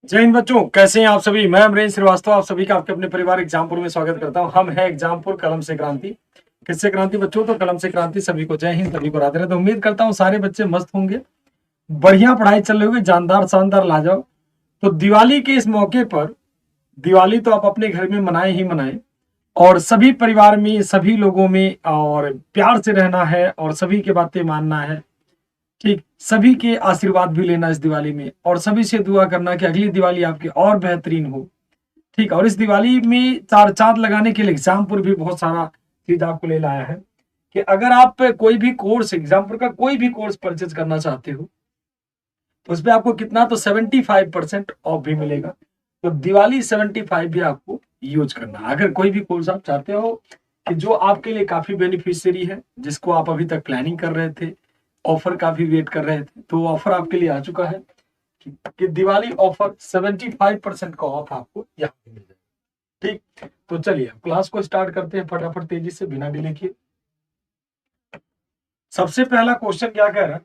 जय हिंद बच्चों, कैसे हैं आप सभी। मैं अमरेश श्रीवास्तव आप सभी का आपके अपने परिवार एग्जामपुर में स्वागत करता हूं। हम हैं एग्जामपुर कलम से क्रांति। किससे क्रांति बच्चों? तो कलम से क्रांति। सभी को जय हिंद, सभी को राधे राधे। उम्मीद करता हूं सारे बच्चे मस्त होंगे, बढ़िया पढ़ाई चल रही होगी, जानदार शानदार लाजवाब। तो दिवाली के इस मौके पर, दिवाली तो आप अपने घर में मनाए ही मनाए, और सभी परिवार में, सभी लोगों में और प्यार से रहना है और सभी की बातें मानना है। ठीक, सभी के आशीर्वाद भी लेना इस दिवाली में, और सभी से दुआ करना कि अगली दिवाली आपकी और बेहतरीन हो। ठीक, और इस दिवाली में चार चांद लगाने के लिए एग्जामपुर भी बहुत सारा चीज आपको ले लाया है कि अगर आप कोई भी कोर्स, एग्जामपुर का कोई भी कोर्स परचेज करना चाहते हो तो उस पर आपको कितना, तो 75% ऑफ भी मिलेगा। तो दिवाली 75 भी आपको यूज करना। अगर कोई भी कोर्स आप चाहते हो कि जो आपके लिए काफी बेनिफिशियरी है, जिसको आप अभी तक प्लानिंग कर रहे थे, ऑफर काफी वेट कर रहे थे, तो ऑफर आपके लिए आ चुका है कि दिवाली ऑफर 75% का ऑफ आपको यहाँ पे मिल जाएगा। ठीक, तो चलिए क्लास को स्टार्ट करते हैं फटाफट, तेजी से, बिना डिले किए। सबसे पहला क्वेश्चन क्या कह रहा है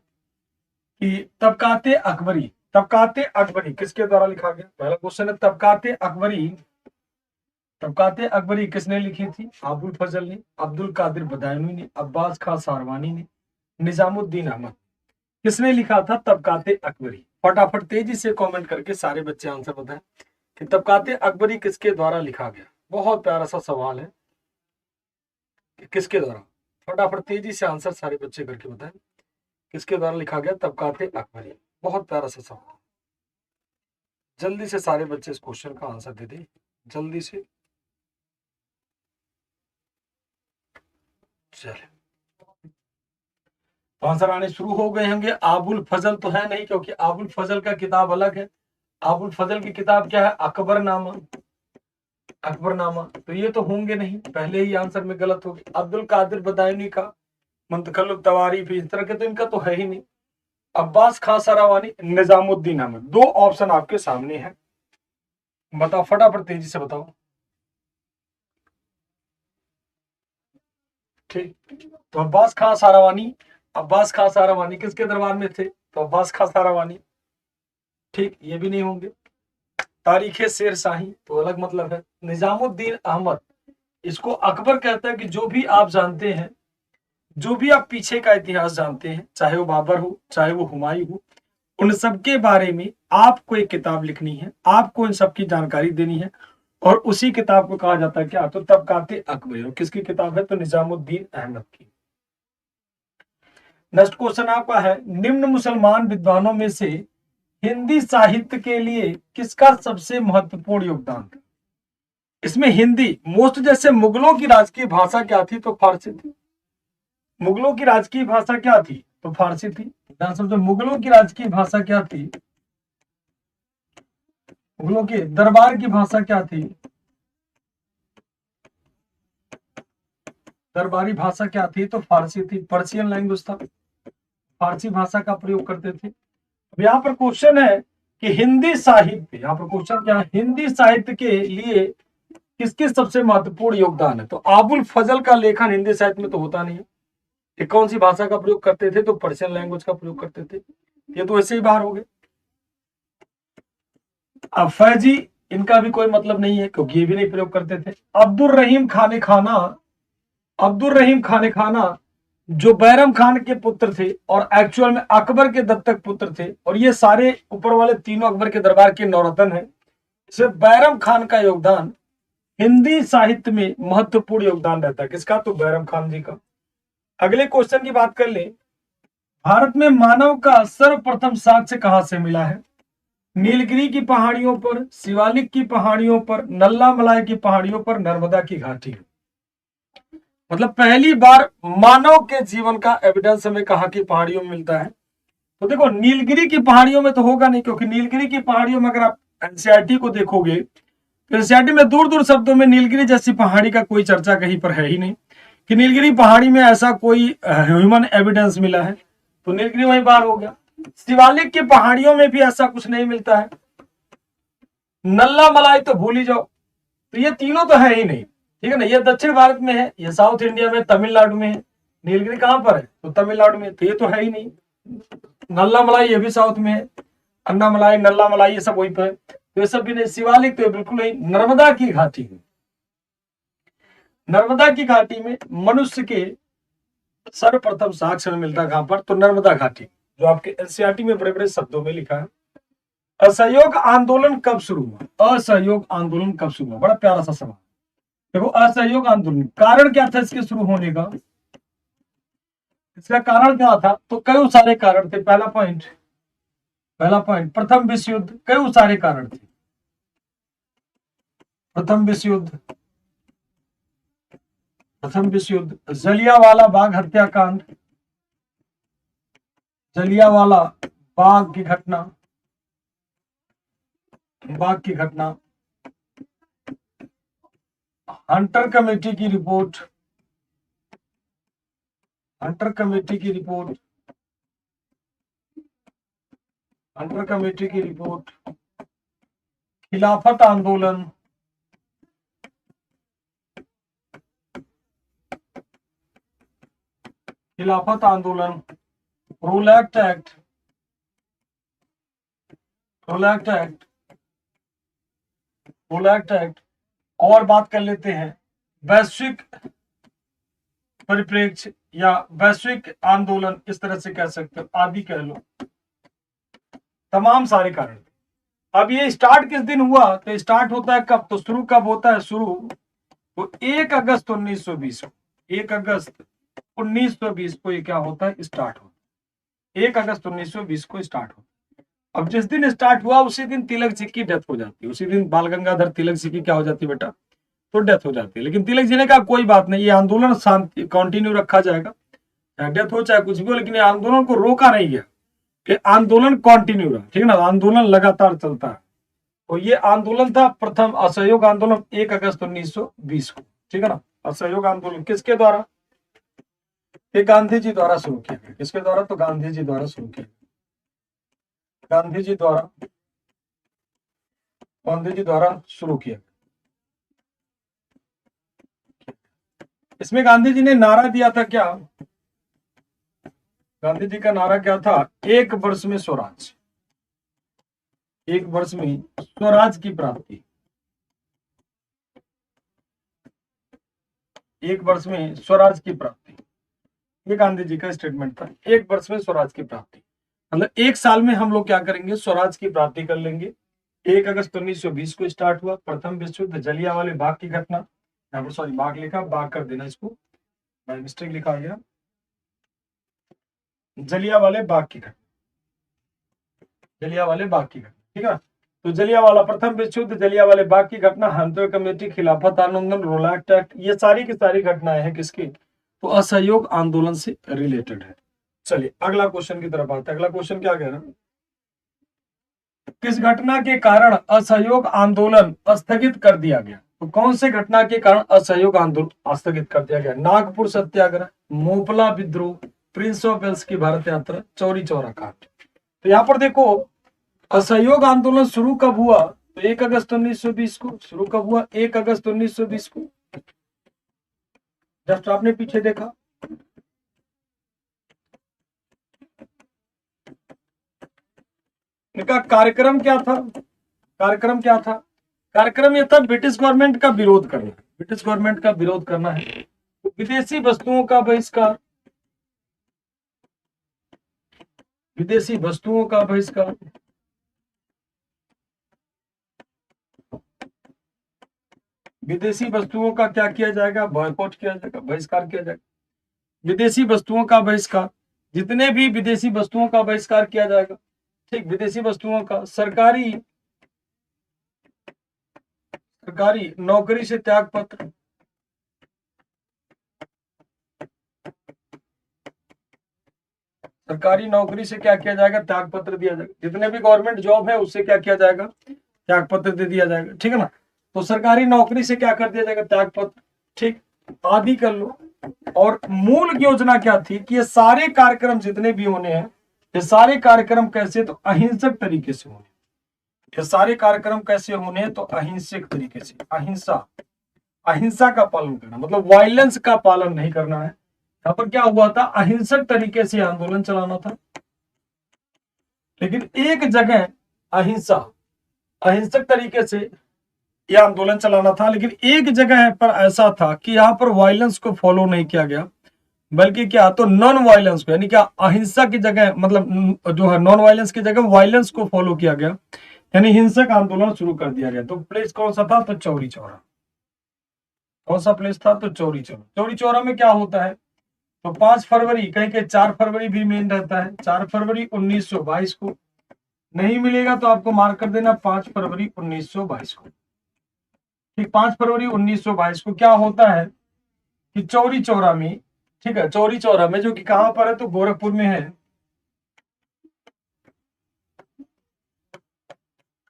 कि तबकाते अकबरी, तबकाते अकबरी किसके द्वारा लिखा गया? पहला क्वेश्चन है तबकाते अकबरी, तबकाते अकबरी किसने लिखी थी? अबुल फजल ने, अब्दुल कादिर बदायूनी ने, अब्बास खां सारवानी ने, निजामुद्दीन अहमद। किसने लिखा था तबकाते अकबरी? फटाफट तेजी से कमेंट करके सारे बच्चे आंसर बताएं कि तबकाते अकबरी किसके द्वारा लिखा गया। बहुत प्यारा सा सवाल है कि किसके द्वारा। फटाफट तेजी से आंसर सारे बच्चे करके बताएं किसके द्वारा लिखा गया तबकाते अकबरी। बहुत प्यारा सा सवाल, जल्दी से सारे बच्चे इस क्वेश्चन का आंसर दे दें, जल्दी से। चले, तो आंसर आने शुरू हो गए होंगे। आबुल फजल तो है नहीं, क्योंकि आबुल फजल का किताब अलग है। आबुल फजल की किताब क्या है? अकबरनामा, अकबरनामा। तो ये तो होंगे नहीं, पहले ही आंसर में गलत हो गए। अब्दुल कादिर बदायूनी का मुंतखब तवारीफ, इस तरह के तो इनका तो है ही नहीं। अब्बास खां सरावानी, निजामुद्दीन अहमद। दो ऑप्शन आपके सामने हैं, बताओ फटाफट तेजी से बताओ। ठीक, तो अब्बास खां सारावानी, अब्बास खां सारावानी किसके दरबार में थे? तो अब्बास खां सारावानी। ठीक, ये भी नहीं होंगे। तारीखे शेर शाही तो अलग मतलब है। निजामुद्दीन अहमद, इसको अकबर कहता है कि जो भी आप जानते हैं, जो भी आप पीछे का इतिहास जानते हैं, चाहे वो बाबर हो, चाहे वो हुमायूं हो, उन सब के बारे में आपको एक किताब लिखनी है, आपको इन सब की जानकारी देनी है, और उसी किताब को कहा जाता है क्या? तो तबकाते अकबरी। और किसकी किताब है? तो निजामुद्दीन अहमद की। नेक्स्ट क्वेश्चन आपका है, निम्न मुसलमान विद्वानों में से हिंदी साहित्य के लिए किसका सबसे महत्वपूर्ण योगदान था? इसमें हिंदी मोस्ट, जैसे मुगलों की राजकीय भाषा क्या थी? तो फारसी थी। मुगलों की राजकीय भाषा क्या थी? तो फारसी थी। ध्यान समझो, मुगलों की राजकीय भाषा क्या थी? मुगलों के दरबार की भाषा क्या थी? दरबारी भाषा क्या थी? तो फारसी थी। पर्शियन लैंग्वेज था, फारसी भाषा का प्रयोग करते थे। अब यहाँ पर क्वेश्चन है कि हिंदी साहित्य, यहाँ पर क्वेश्चन क्या है, हिंदी साहित्य के लिए किसके सबसे महत्वपूर्ण योगदान है? तो आबुल फजल का लेखन हिंदी साहित्य में तो होता नहीं है। ये कौन सी भाषा का प्रयोग करते थे? तो पर्शियन लैंग्वेज का प्रयोग करते थे। ये तो ऐसे ही बाहर हो गए। अब फैजी, इनका भी कोई मतलब नहीं है, क्योंकि ये भी नहीं प्रयोग करते थे। अब्दुल रहीम खाने खाना, अब्दुल रहीम खाने खाना जो बैरम खान के पुत्र थे और एक्चुअल में अकबर के दत्तक पुत्र थे, और ये सारे ऊपर वाले तीनों अकबर के दरबार के नौरतन है। सिर्फ बैरम खान का योगदान हिंदी साहित्य में महत्वपूर्ण योगदान रहता है। किसका? तो बैरम खान जी का। अगले क्वेश्चन की बात कर ले, भारत में मानव का सर्वप्रथम साक्ष्य कहां से मिला है? नीलगिरी की पहाड़ियों पर, शिवालिक की पहाड़ियों पर, नल्ला मलाई की पहाड़ियों पर, नर्मदा की घाटी। मतलब पहली बार मानव के जीवन का एविडेंस हमें कहां की पहाड़ियों में मिलता है? तो देखो, नीलगिरी की पहाड़ियों में तो होगा नहीं, क्योंकि नीलगिरी की पहाड़ियों में अगर आप एनसीईआरटी को देखोगे तो एनसीईआरटी में दूर दूर शब्दों में नीलगिरी जैसी पहाड़ी का कोई चर्चा कहीं पर है ही नहीं कि नीलगिरी पहाड़ी में ऐसा कोई ह्यूमन एविडेंस मिला है। तो नीलगिरी वहीं बाहर हो गया। शिवालिक की पहाड़ियों में भी ऐसा कुछ नहीं मिलता है। नल्ला मलाई तो भूल ही जाओ। तो ये तीनों तो है ही नहीं, ठीक है ना। ये दक्षिण भारत में है, ये साउथ इंडिया में, तमिलनाडु में है। नीलगिरी कहां पर है? तो तमिलनाडु में। तो ये तो है ही नहीं। नल्ला मलाई ये भी साउथ में है, अन्ना मलाई, नल्ला मलाई, ये सब वहीं पर है। तो ये सब भी नहीं। शिवालिक तो ये बिल्कुल नहीं। नर्मदा की घाटी में, नर्मदा की घाटी में मनुष्य के सर्वप्रथम साक्ष्य मिलता है कहां पर? तो नर्मदा घाटी, जो आपके एनसीईआरटी में बड़े बड़े शब्दों में लिखा है। असहयोग आंदोलन कब शुरू हुआ? असहयोग आंदोलन कब शुरू हुआ? बड़ा प्यारा सा सवाल। देखो, असहयोग आंदोलन कारण क्या था इसके शुरू होने का? इसका कारण क्या था? तो कई सारे कारण थे। पहला पॉइंट, प्रथम विश्व युद्ध, कई सारे कारण थे। प्रथम विश्व युद्ध, जलियांवाला बाग हत्याकांड, जलियांवाला बाग की घटना, हंटर कमेटी की रिपोर्ट, खिलाफत आंदोलन, रोलैक्ट एक्ट, और बात कर लेते हैं वैश्विक परिप्रेक्ष्य या वैश्विक आंदोलन, इस तरह से कह सकते हो, आदि कह लो। तमाम सारे कारण। अब ये स्टार्ट किस दिन हुआ? तो स्टार्ट होता है कब? तो शुरू कब होता है? शुरू तो 1 अगस्त 1920 को, 1 अगस्त 1920 को ये क्या होता है? स्टार्ट होता है। 1 अगस्त 1920 को स्टार्ट होता है। अब जिस दिन स्टार्ट हुआ उसी दिन तिलक जी की डेथ हो जाती है। उसी दिन बाल गंगाधर तिलक जी की क्या हो जाती है बेटा? तो डेथ हो जाती है। लेकिन तिलक जी ने कहा कोई बात नहीं, ये आंदोलन शांति कंटिन्यू रखा जाएगा, चाहे डेथ हो चाहे कुछ भी हो, लेकिन ये आंदोलन को रोका नहीं गया, कि आंदोलन कंटिन्यू रहा। ठीक है ना, आंदोलन लगातार चलता है। तो ये आंदोलन था प्रथम असहयोग आंदोलन 1 अगस्त 1920 को। ठीक है ना, असहयोग आंदोलन किसके द्वारा? ये गांधी जी द्वारा शुरू किया गया। किसके द्वारा? तो गांधी जी द्वारा शुरू किया गया। गांधी जी द्वारा शुरू किया। इसमें गांधी जी ने नारा दिया था क्या? गांधी जी का नारा क्या था? 1 वर्ष में स्वराज, 1 वर्ष में स्वराज की प्राप्ति, 1 वर्ष में स्वराज की प्राप्ति। ये गांधी जी का स्टेटमेंट था, 1 वर्ष में स्वराज की प्राप्ति, मतलब 1 साल में हम लोग क्या करेंगे? स्वराज की प्राप्ति कर लेंगे। 1 अगस्त 1920 को स्टार्ट हुआ प्रथम विश्व युद्ध, जलियांवाले बाग की घटना। यहाँ पर सॉरी बाग लिखा, बाग कर देना इसको, बाय मिस्टेक लिखा गया। जलियांवाले बाग की घटना, ठीक है। तो जलियांवाला प्रथम विश्व युद्ध, जलियांवाले बाग की घटना, हंटर कमेटी, खिलाफत आंदोलन, रोलैक्ट एक्ट, ये सारी की सारी घटनाएं हैं किसकी? तो असहयोग आंदोलन से रिलेटेड है। चलिए अगला क्वेश्चन की तरफ आते हैं। अगला क्वेश्चन क्या कह रहा है? किस घटना के कारण असहयोग आंदोलन स्थगित कर दिया गया? तो कौन से घटना के कारण असहयोग आंदोलन स्थगित कर दिया गया? नागपुर सत्याग्रह, मोपला विद्रोह, प्रिंस ऑफ वेल्स की भारत यात्रा, चौरी चौरा कांड। तो यहाँ पर देखो, असहयोग आंदोलन शुरू कब हुआ? तो 1 अगस्त 1920 को शुरू कब हुआ? 1 अगस्त 1920 को। जस्ट आपने पीछे देखा, इनका कार्यक्रम क्या था? कार्यक्रम यह था ब्रिटिश गवर्नमेंट का विरोध करना, ब्रिटिश गवर्नमेंट का विरोध करना है। विदेशी वस्तुओं का बहिष्कार, विदेशी वस्तुओं का बहिष्कार, विदेशी वस्तुओं का क्या किया जाएगा? बॉयकॉट किया जाएगा, बहिष्कार किया जाएगा। विदेशी वस्तुओं का बहिष्कार, जितने भी विदेशी वस्तुओं का बहिष्कार किया जाएगा। ठीक, विदेशी वस्तुओं का, सरकारी नौकरी से त्याग पत्र, सरकारी नौकरी से क्या किया जाएगा? त्याग पत्र दिया जाएगा। जितने भी गवर्नमेंट जॉब है उससे क्या किया जाएगा? त्याग पत्र दे दिया जाएगा। ठीक है ना, तो सरकारी नौकरी से क्या कर दिया जाएगा? त्याग पत्र। ठीक, आदि कर लो। और मूल योजना क्या थी कि ये सारे कार्यक्रम जितने भी होने हैं, ये सारे कार्यक्रम कैसे? तो अहिंसक तरीके से होने। ये सारे कार्यक्रम कैसे होने हैं? तो अहिंसक तरीके से, अहिंसा का पालन करना, मतलब वायलेंस का पालन नहीं करना है। यहाँ पर क्या हुआ था? अहिंसक तरीके से आंदोलन चलाना था। लेकिन एक जगह अहिंसा अहिंसक तरीके से यह आंदोलन चलाना था, लेकिन एक जगह पर ऐसा था कि यहाँ पर वायलेंस को फॉलो नहीं किया गया, बल्कि क्या तो नॉन वायलेंस को, यानी क्या अहिंसा की जगह मतलब जो है नॉन वायलेंस की जगह वायलेंस को फॉलो किया गया, यानी हिंसक आंदोलन शुरू कर दिया गया। तो प्लेस कौन सा था? तो चौरी चौरा। कौन सा प्लेस था? तो चौरी चौरा। चौरी चौरा में क्या होता है? तो 5 फरवरी, कहीं के 4 फरवरी भी मेन रहता है, 4 फरवरी 1922 को। नहीं मिलेगा तो आपको मार्क कर देना 5 फरवरी 1922 को। ठीक, 5 फरवरी 1922 को क्या होता है कि चौरी चौरा में, ठीक है, चौरी चौरा में जो कि कहां पर है? तो गोरखपुर में है।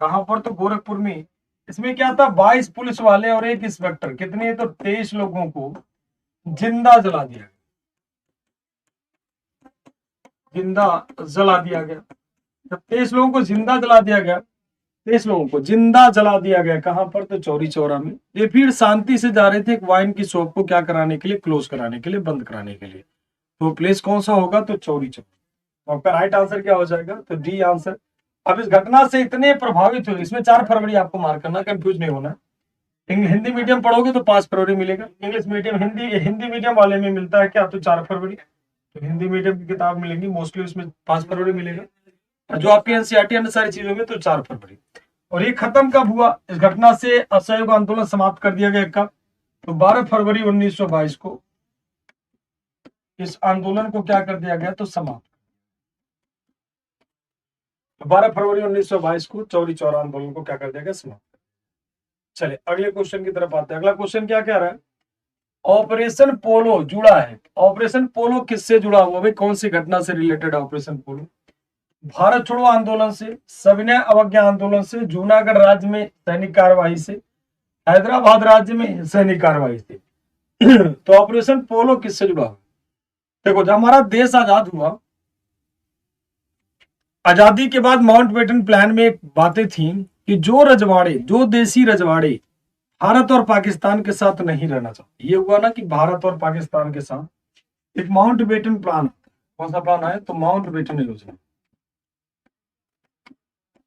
कहां पर? तो गोरखपुर में। इसमें क्या था? 22 पुलिस वाले और एक इंस्पेक्टर, कितने? तो 23 लोगों को जिंदा जला दिया, जिंदा जला दिया गया। जब 23 लोगों को जिंदा जला दिया गया, 23 लोगों को जिंदा जला दिया गया, कहां पर? तो चौरी चौरा में। ये फिर शांति से जा रहे थे एक वाइन की शॉप को क्या कराने के लिए? क्लोज कराने के लिए, बंद कराने के लिए। तो प्लेस कौन सा होगा? तो चौरी चौरा। आपका राइट आंसर क्या हो जाएगा? तो डी आंसर। अब इस घटना से इतने प्रभावित हुए, इसमें 4 फरवरी आपको मार्क करना, कंफ्यूज नहीं होना। हिंदी मीडियम पढ़ोगे तो 5 फरवरी मिलेगा, इंग्लिश मीडियम हिंदी मीडियम वाले में मिलता है क्या? तो 4 फरवरी। तो हिंदी मीडियम की किताब मिलेंगी मोस्टली, उसमें 5 फरवरी मिलेगा, और जो आपके एनसीईआरटी अन्य सारी चीजों में तो 4 फरवरी। और ये खत्म कब हुआ? इस घटना से असहयोग आंदोलन समाप्त कर दिया गया कब? तो 12 फरवरी 1922 को इस आंदोलन को क्या कर दिया गया? तो समाप्त। तो 12 फरवरी 1922 को चौरी चौरा आंदोलन को क्या कर दिया गया? समाप्त। चलिए अगले क्वेश्चन की तरफ आते हैं। अगला क्वेश्चन क्या कह रहा है? ऑपरेशन पोलो जुड़ा है। ऑपरेशन पोलो किससे जुड़ा हुआ? भाई कौन सी घटना से रिलेटेड है ऑपरेशन पोलो? भारत छोड़ो आंदोलन से, सविनय अवज्ञा आंदोलन से, जूनागढ़ राज्य में सैनिक कार्यवाही से, हैदराबाद राज्य में सैनिक कार्यवाही से। तो ऑपरेशन पोलो किससे जुड़ा हुआ? देखो, जब हमारा देश आजाद हुआ, आजादी के बाद माउंटबेटन प्लान में एक बातें थी कि जो रजवाड़े, जो देसी रजवाड़े भारत और पाकिस्तान के साथ नहीं रहना चाहते, ये हुआ ना कि भारत और पाकिस्तान के साथ एक माउंटबेटन प्लान। कौन सा प्लान है? तो माउंटबेटन योजना।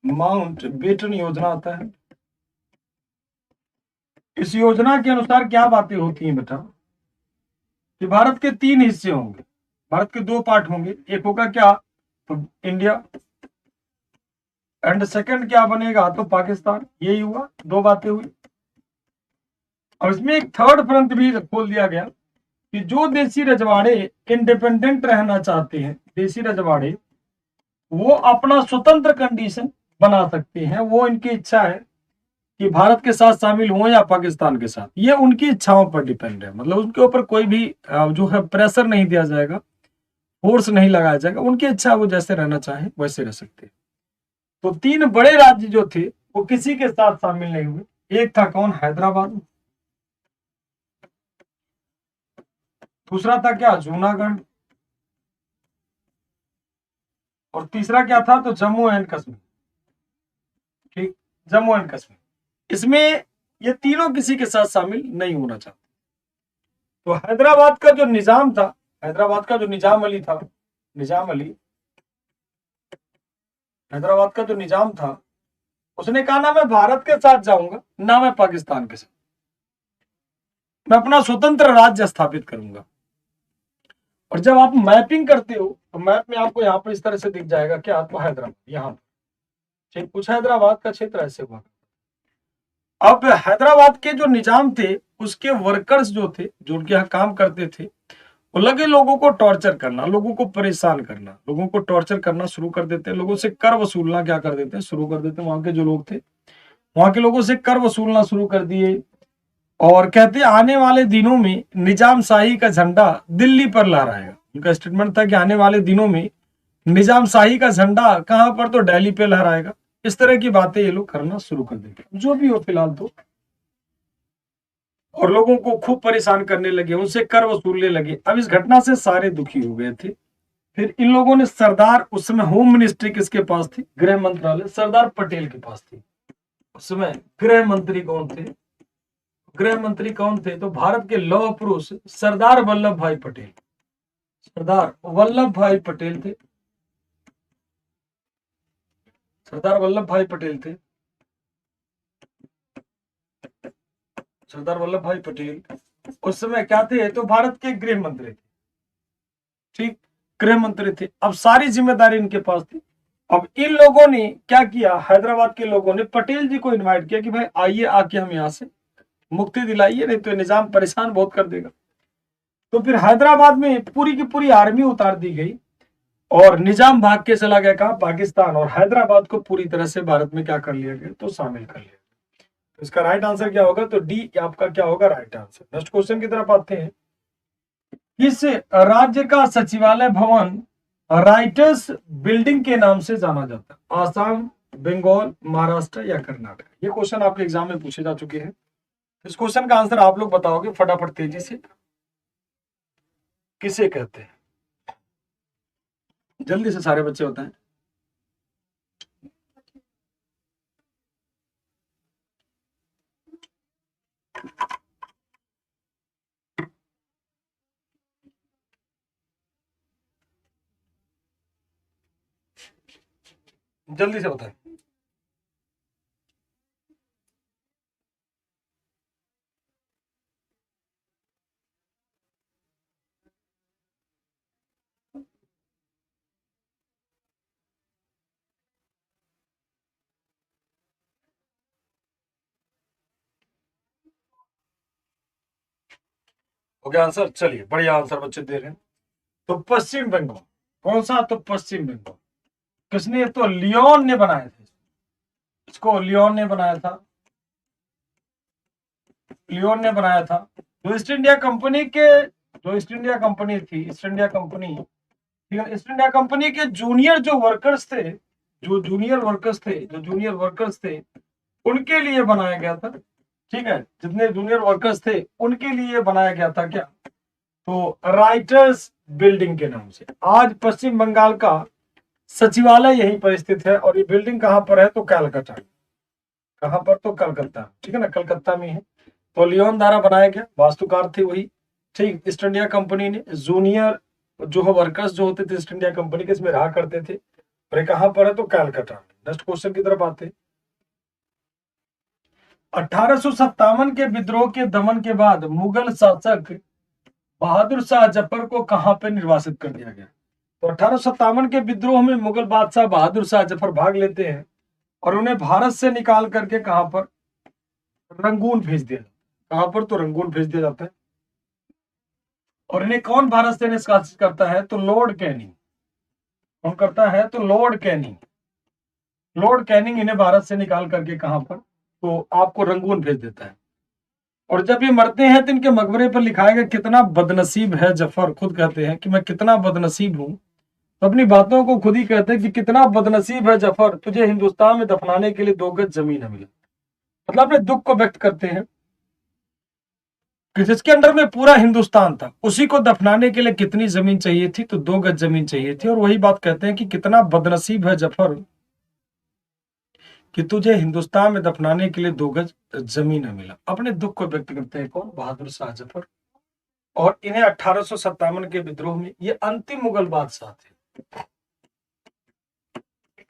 माउंटबेटन योजना आता है। इस योजना के अनुसार क्या बातें होती हैं बेटा? कि भारत के 3 हिस्से होंगे, भारत के 2 पार्ट होंगे। एक होगा क्या? तो इंडिया, एंड सेकंड क्या बनेगा? तो पाकिस्तान। यही हुआ, 2 बातें हुई। और इसमें एक थर्ड फ्रंट भी खोल दिया गया कि जो देसी रजवाड़े इंडिपेंडेंट रहना चाहते हैं, देसी रजवाड़े, वो अपना स्वतंत्र कंडीशन बना सकते हैं। वो इनकी इच्छा है कि भारत के साथ शामिल हो या पाकिस्तान के साथ, ये उनकी इच्छाओं पर डिपेंड है। मतलब उनके ऊपर कोई भी जो है प्रेशर नहीं दिया जाएगा, फोर्स नहीं लगाया जाएगा। उनकी इच्छा, वो जैसे रहना चाहे वैसे रह सकते हैं। तो 3 बड़े राज्य जो थे वो किसी के साथ शामिल नहीं हुए। एक था कौन? हैदराबाद। दूसरा था क्या? जूनागढ़। और तीसरा क्या था? तो जम्मू एंड कश्मीर। ठीक, जम्मू एंड कश्मीर। इसमें ये तीनों किसी के साथ शामिल नहीं होना चाहते। तो हैदराबाद का जो निजाम था, हैदराबाद का जो निजाम अली था, निजाम अली, हैदराबाद का जो निजाम था, उसने कहा ना मैं भारत के साथ जाऊंगा, ना मैं पाकिस्तान के साथ, मैं अपना स्वतंत्र राज्य स्थापित करूंगा। और जब आप मैपिंग करते हो तो मैप में आपको यहाँ पर इस तरह से दिख जाएगा क्या? आपको हैदराबाद यहाँ पर, ठीक, कुछ हैदराबाद का क्षेत्र ऐसे हुआ। अब हैदराबाद के जो निजाम थे, उसके वर्कर्स जो थे, जो उनके यहाँ काम करते थे, वो लगे लोगों को टॉर्चर करना, लोगों को परेशान करना, लोगों को टॉर्चर करना शुरू कर देते हैं। लोगों से कर वसूलना क्या कर देते हैं? शुरू कर देते हैं। वहां के जो लोग थे, वहां के लोगों से कर वसूलना शुरू कर दिए। और कहते आने वाले दिनों में निजाम शाही का झंडा दिल्ली पर लहराएगा। उनका स्टेटमेंट था कि आने वाले दिनों में निजाम शाही का झंडा कहां पर? तो दिल्ली पे लहराएगा। इस तरह की बातें ये लोग करना शुरू कर देते, जो भी हो फिलहाल तो। और लोगों को खूब परेशान करने लगे, उनसे कर वसूलने लगे। अब इस घटना से सारे दुखी हो गए थे। फिर इन लोगों ने सरदार, उस समय होम मिनिस्ट्री किसके पास थी? गृह मंत्रालय सरदार पटेल के पास थी। उस समय गृह मंत्री कौन थे? गृह मंत्री कौन थे? तो भारत के लौह पुरुष सरदार वल्लभ भाई पटेल, सरदार वल्लभ भाई पटेल थे। सरदार वल्लभ भाई पटेल थे। सरदार वल्लभ भाई पटेल उस समय क्या थे, तो भारत के गृह मंत्री थे, ठीक, गृह मंत्री थे। अब सारी जिम्मेदारी इनके पास थी। अब इन लोगों ने क्या किया, हैदराबाद के लोगों ने पटेल जी को इनवाइट किया कि भाई आइए, आके हम यहाँ से मुक्ति दिलाइए, नहीं तो निजाम परेशान बहुत कर देगा। तो फिर हैदराबाद में पूरी की पूरी आर्मी उतार दी गई और निजाम भाग के चला गया कहा, पाकिस्तान, और हैदराबाद को पूरी तरह से भारत में क्या कर लिया गया, तो शामिल कर लिया। तो इसका राइट आंसर क्या होगा, तो डी आपका क्या होगा राइट आंसर। नेक्स्ट क्वेश्चन की तरफ आते हैं। किस राज्य का सचिवालय भवन राइटर्स बिल्डिंग के नाम से जाना जाता है? आसाम, बंगाल, महाराष्ट्र या कर्नाटक? ये क्वेश्चन आपके एग्जाम में पूछे जा चुके हैं। इस क्वेश्चन का आंसर आप लोग बताओगे फटाफट तेजी से। किसे कहते हैं, जल्दी से सारे बच्चे बताएं। जल्दी से बताएं। हो गया आंसर? चलिए, बढ़िया आंसर बच्चे दे रहे हैं। तो पश्चिम बंगाल। कौन सा? तो पश्चिम बंगाल। किसने? तो लियोन ने बनाए थे इसको, लियोन ने बनाया था, लियोन ने बनाया था। जो ईस्ट इंडिया कंपनी के, जो ईस्ट इंडिया कंपनी थी, ईस्ट इंडिया कंपनी, ठीक है, ईस्ट इंडिया कंपनी के जूनियर जो वर्कर्स थे, जो जूनियर वर्कर्स थे, जो जूनियर वर्कर्स थे, उनके लिए बनाया गया था। ठीक है, जितने जूनियर वर्कर्स थे उनके लिए बनाया गया था क्या, तो राइटर्स बिल्डिंग के नाम से। आज पश्चिम बंगाल का सचिवालय यहीं पर स्थित है और ये बिल्डिंग कहां पर है, तो कलकत्ता। कहां पर? तो कलकत्ता, ठीक है ना, कलकत्ता में है। तो लियोन द्वारा बनाया गया, वास्तुकार थे वही। ठीक, ईस्ट इंडिया कंपनी ने जूनियर जो वर्कर्स जो होते थे ईस्ट इंडिया कंपनी के, इसमें रहा करते थे, और कहां पर है, तो कलकत्ता। नेक्स्ट क्वेश्चन की तरफ आते। 1857 के विद्रोह के दमन के बाद मुगल शासक बहादुर शाह जफर को कहां पर निर्वासित कर दिया गया? तो 1857 के विद्रोह में मुगल बादशाह बहादुर शाह जफर भाग लेते हैं और उन्हें भारत से निकाल करके कहां पर? रंगून भेज दिया। कहां पर? तो रंगून भेज दिया जाता है। और इन्हें कौन भारत से निष्कासित करता है? तो लॉर्ड कैनिंग। कौन करता है? तो लॉर्ड कैनिंग। लॉर्ड कैनिंग इन्हें भारत से निकाल करके कहां पर? तो आपको रंगून भेज देता है। और जब ये मरते हैं तो इनके मकबरे पर लिखा है कितना बदनसीब है जफर। खुद कहते हैं कि मैं कितना बदनसीब हूं, तो अपनी बातों को खुद ही कहते हैं कि कितना बदनसीब है जफर, तुझे हिंदुस्तान में दफनाने के लिए 2 गज जमीन न मिला। मतलब अपने दुख को व्यक्त करते हैं कि जिसके अंडर में पूरा हिंदुस्तान था, उसी को दफनाने के लिए कितनी जमीन चाहिए थी, तो 2 गज जमीन चाहिए थी। और वही बात कहते हैं कि कितना बदनसीब है जफर कि तुझे हिंदुस्तान में दफनाने के लिए 2 गज जमीन न मिला। अपने दुख को व्यक्त करते हैं कौन? बहादुर शाह जफर। और इन्हें 1857 के विद्रोह में, ये अंतिम मुगल बादशाह थे।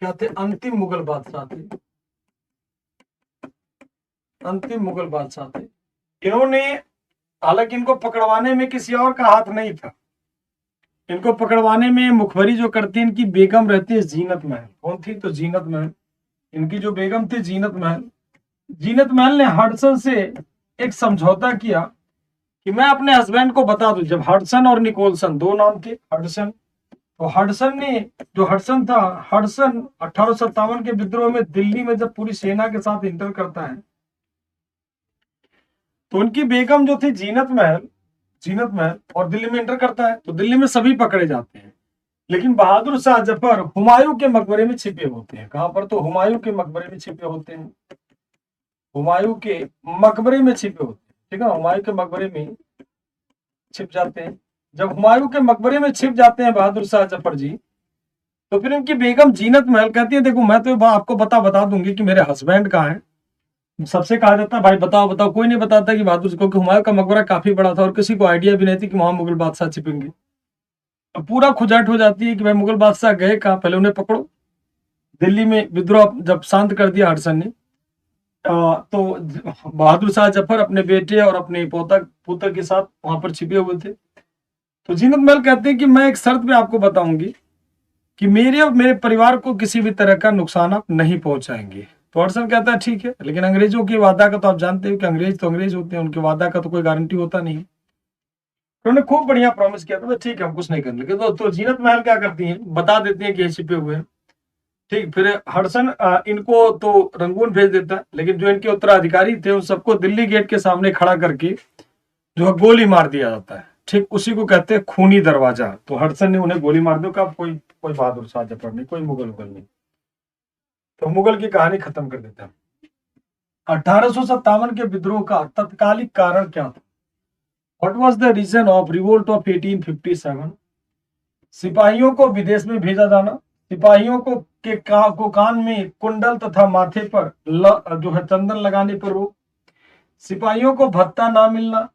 क्या थे? अंतिम मुगल बादशाह थे, अंतिम मुगल बादशाह थे। इन्होंने, हालांकि इनको पकड़वाने में किसी और का हाथ नहीं था, इनको पकड़वाने में मुखबरी जो करती है इनकी बेगम रहती है जीनत महल। कौन थी? तो जीनत महल। इनकी जो बेगम थी जीनत महल, जीनत महल ने हडसन से एक समझौता किया कि मैं अपने हस्बैंड को बता दूं, जब हडसन और निकोलसन दो नाम थे, हडसन, तो हडसन ने, जो हडसन था, हडसन 1857 के विद्रोह में दिल्ली में जब पूरी सेना के साथ इंटर करता है, तो उनकी बेगम जो थी जीनत महल, जीनत महल, और दिल्ली में इंटर करता है, तो दिल्ली में सभी पकड़े जाते हैं, लेकिन बहादुर शाह जफर हुमायूं के मकबरे में छिपे होते हैं। कहां पर? तो हुमायूं के मकबरे में छिपे होते हैं, हुमायूं के मकबरे में छिपे होते हैं, ठीक है, हुमायूं के मकबरे में छिप जाते हैं। जब हुमायूं के मकबरे में छिप जाते हैं बहादुर शाह जफर जी, तो फिर उनकी बेगम जीनत महल कहती है देखो मैं तो आपको बता दूंगी कि मेरे हस्बैंड कहाँ है। सबसे कहा जाता है भाई बताओ बताओ, कोई नहीं बताता कि बहादुर, क्योंकि हुमायूं का मकबरा काफी बड़ा था और किसी को आइडिया भी नहीं थी कि वहां मुगल बादशाह छिपेंगे। अब पूरा खुजाट हो जाती है कि भाई मुगल बादशाह गए कहाँ, पहले उन्हें पकड़ो। दिल्ली में विद्रोह जब शांत कर दिया हडसन ने, तो बहादुर शाह जफर अपने बेटे और अपने पोता पुत्र के साथ वहां पर छिपे हुए थे। तो जीनत महल कहते हैं कि मैं एक शर्त पे आपको बताऊंगी कि मेरे और मेरे परिवार को किसी भी तरह का नुकसान आप नहीं पहुंचाएंगे। तो हडसन कहता है ठीक है, लेकिन अंग्रेजों के वादा का तो आप जानते हो कि अंग्रेज तो अंग्रेज होते हैं, उनके वादा का तो कोई गारंटी होता नहीं। तो उन्होंने खूब बढ़िया प्रॉमिस किया था, ठीक है हम कुछ नहीं करेंगे। तो जीनत महल क्या करती हैं, बता देती हैं कि ये छिपे हुए हैं। ठीक, फिर हडसन इनको तो रंगून भेज देता है, लेकिन जो इनके उत्तराधिकारी थे उन सबको दिल्ली गेट के सामने खड़ा करके जो है गोली मार दिया जाता है। ठीक, उसी को कहते हैं खूनी दरवाजा। तो हडसन ने उन्हें गोली मार दो, कहा कोई कोई बहादुर शाह जफर नहीं, कोई मुगल उगल नहीं। तो मुगल की कहानी खत्म कर देता है। 1857 के विद्रोह का तत्कालिक कारण क्या था? What was the reason of revolt of 1857? सिपाहियों को विदेश में भेजा जाना, सिपाहियों को कान में कुंडल तथा माथे पर जो है चंदन लगाने पर रोक, सिपाहियों को भत्ता ना मिलना।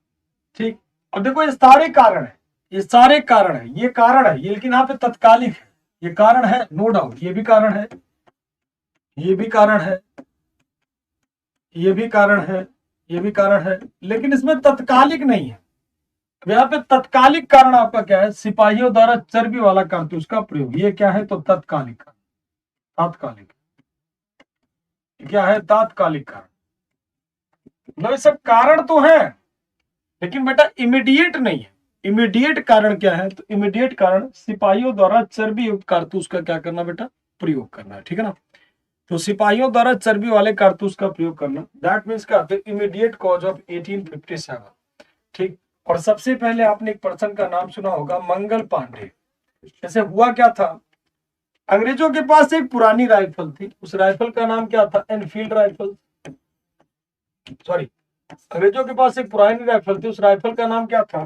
ठीक, और देखो ये सारे कारण है, ये सारे कारण है, ये कारण है ये, लेकिन यहाँ पे तत्कालिक है। ये कारण है नो डाउट, ये भी कारण है, ये भी कारण है, ये भी कारण है, ये भी कारण है, लेकिन इसमें तत्कालिक नहीं है। यहाँ पे तत्कालिक कारण आपका क्या है? सिपाहियों द्वारा चर्बी वाला कारतूस का प्रयोग, ये क्या है? तो तत्कालिक, तात्कालिक क्या है? तात्कालिक कारण। मतलब ये सब कारण तो है, लेकिन बेटा इमीडिएट नहीं है। इमीडिएट कारण क्या है? तो इमीडिएट कारण सिपाहियों द्वारा चर्बी युक्त कारतूस का क्या करना बेटा? प्रयोग करना है। ठीक है ना? तो सिपाहियों द्वारा चर्बी वाले कारतूस का प्रयोग करना, दैट मीन्स क्या? Immediate cause of 1857। ठीक, और सबसे पहले आपने एक पर्सन का नाम सुना होगा, मंगल पांडे। जैसे हुआ क्या था, अंग्रेजों के पास एक पुरानी राइफल थी, उस राइफल का नाम क्या था? Enfield rifle. सॉरी, अंग्रेजों के पास एक पुरानी राइफल थी, उस राइफल का नाम क्या था?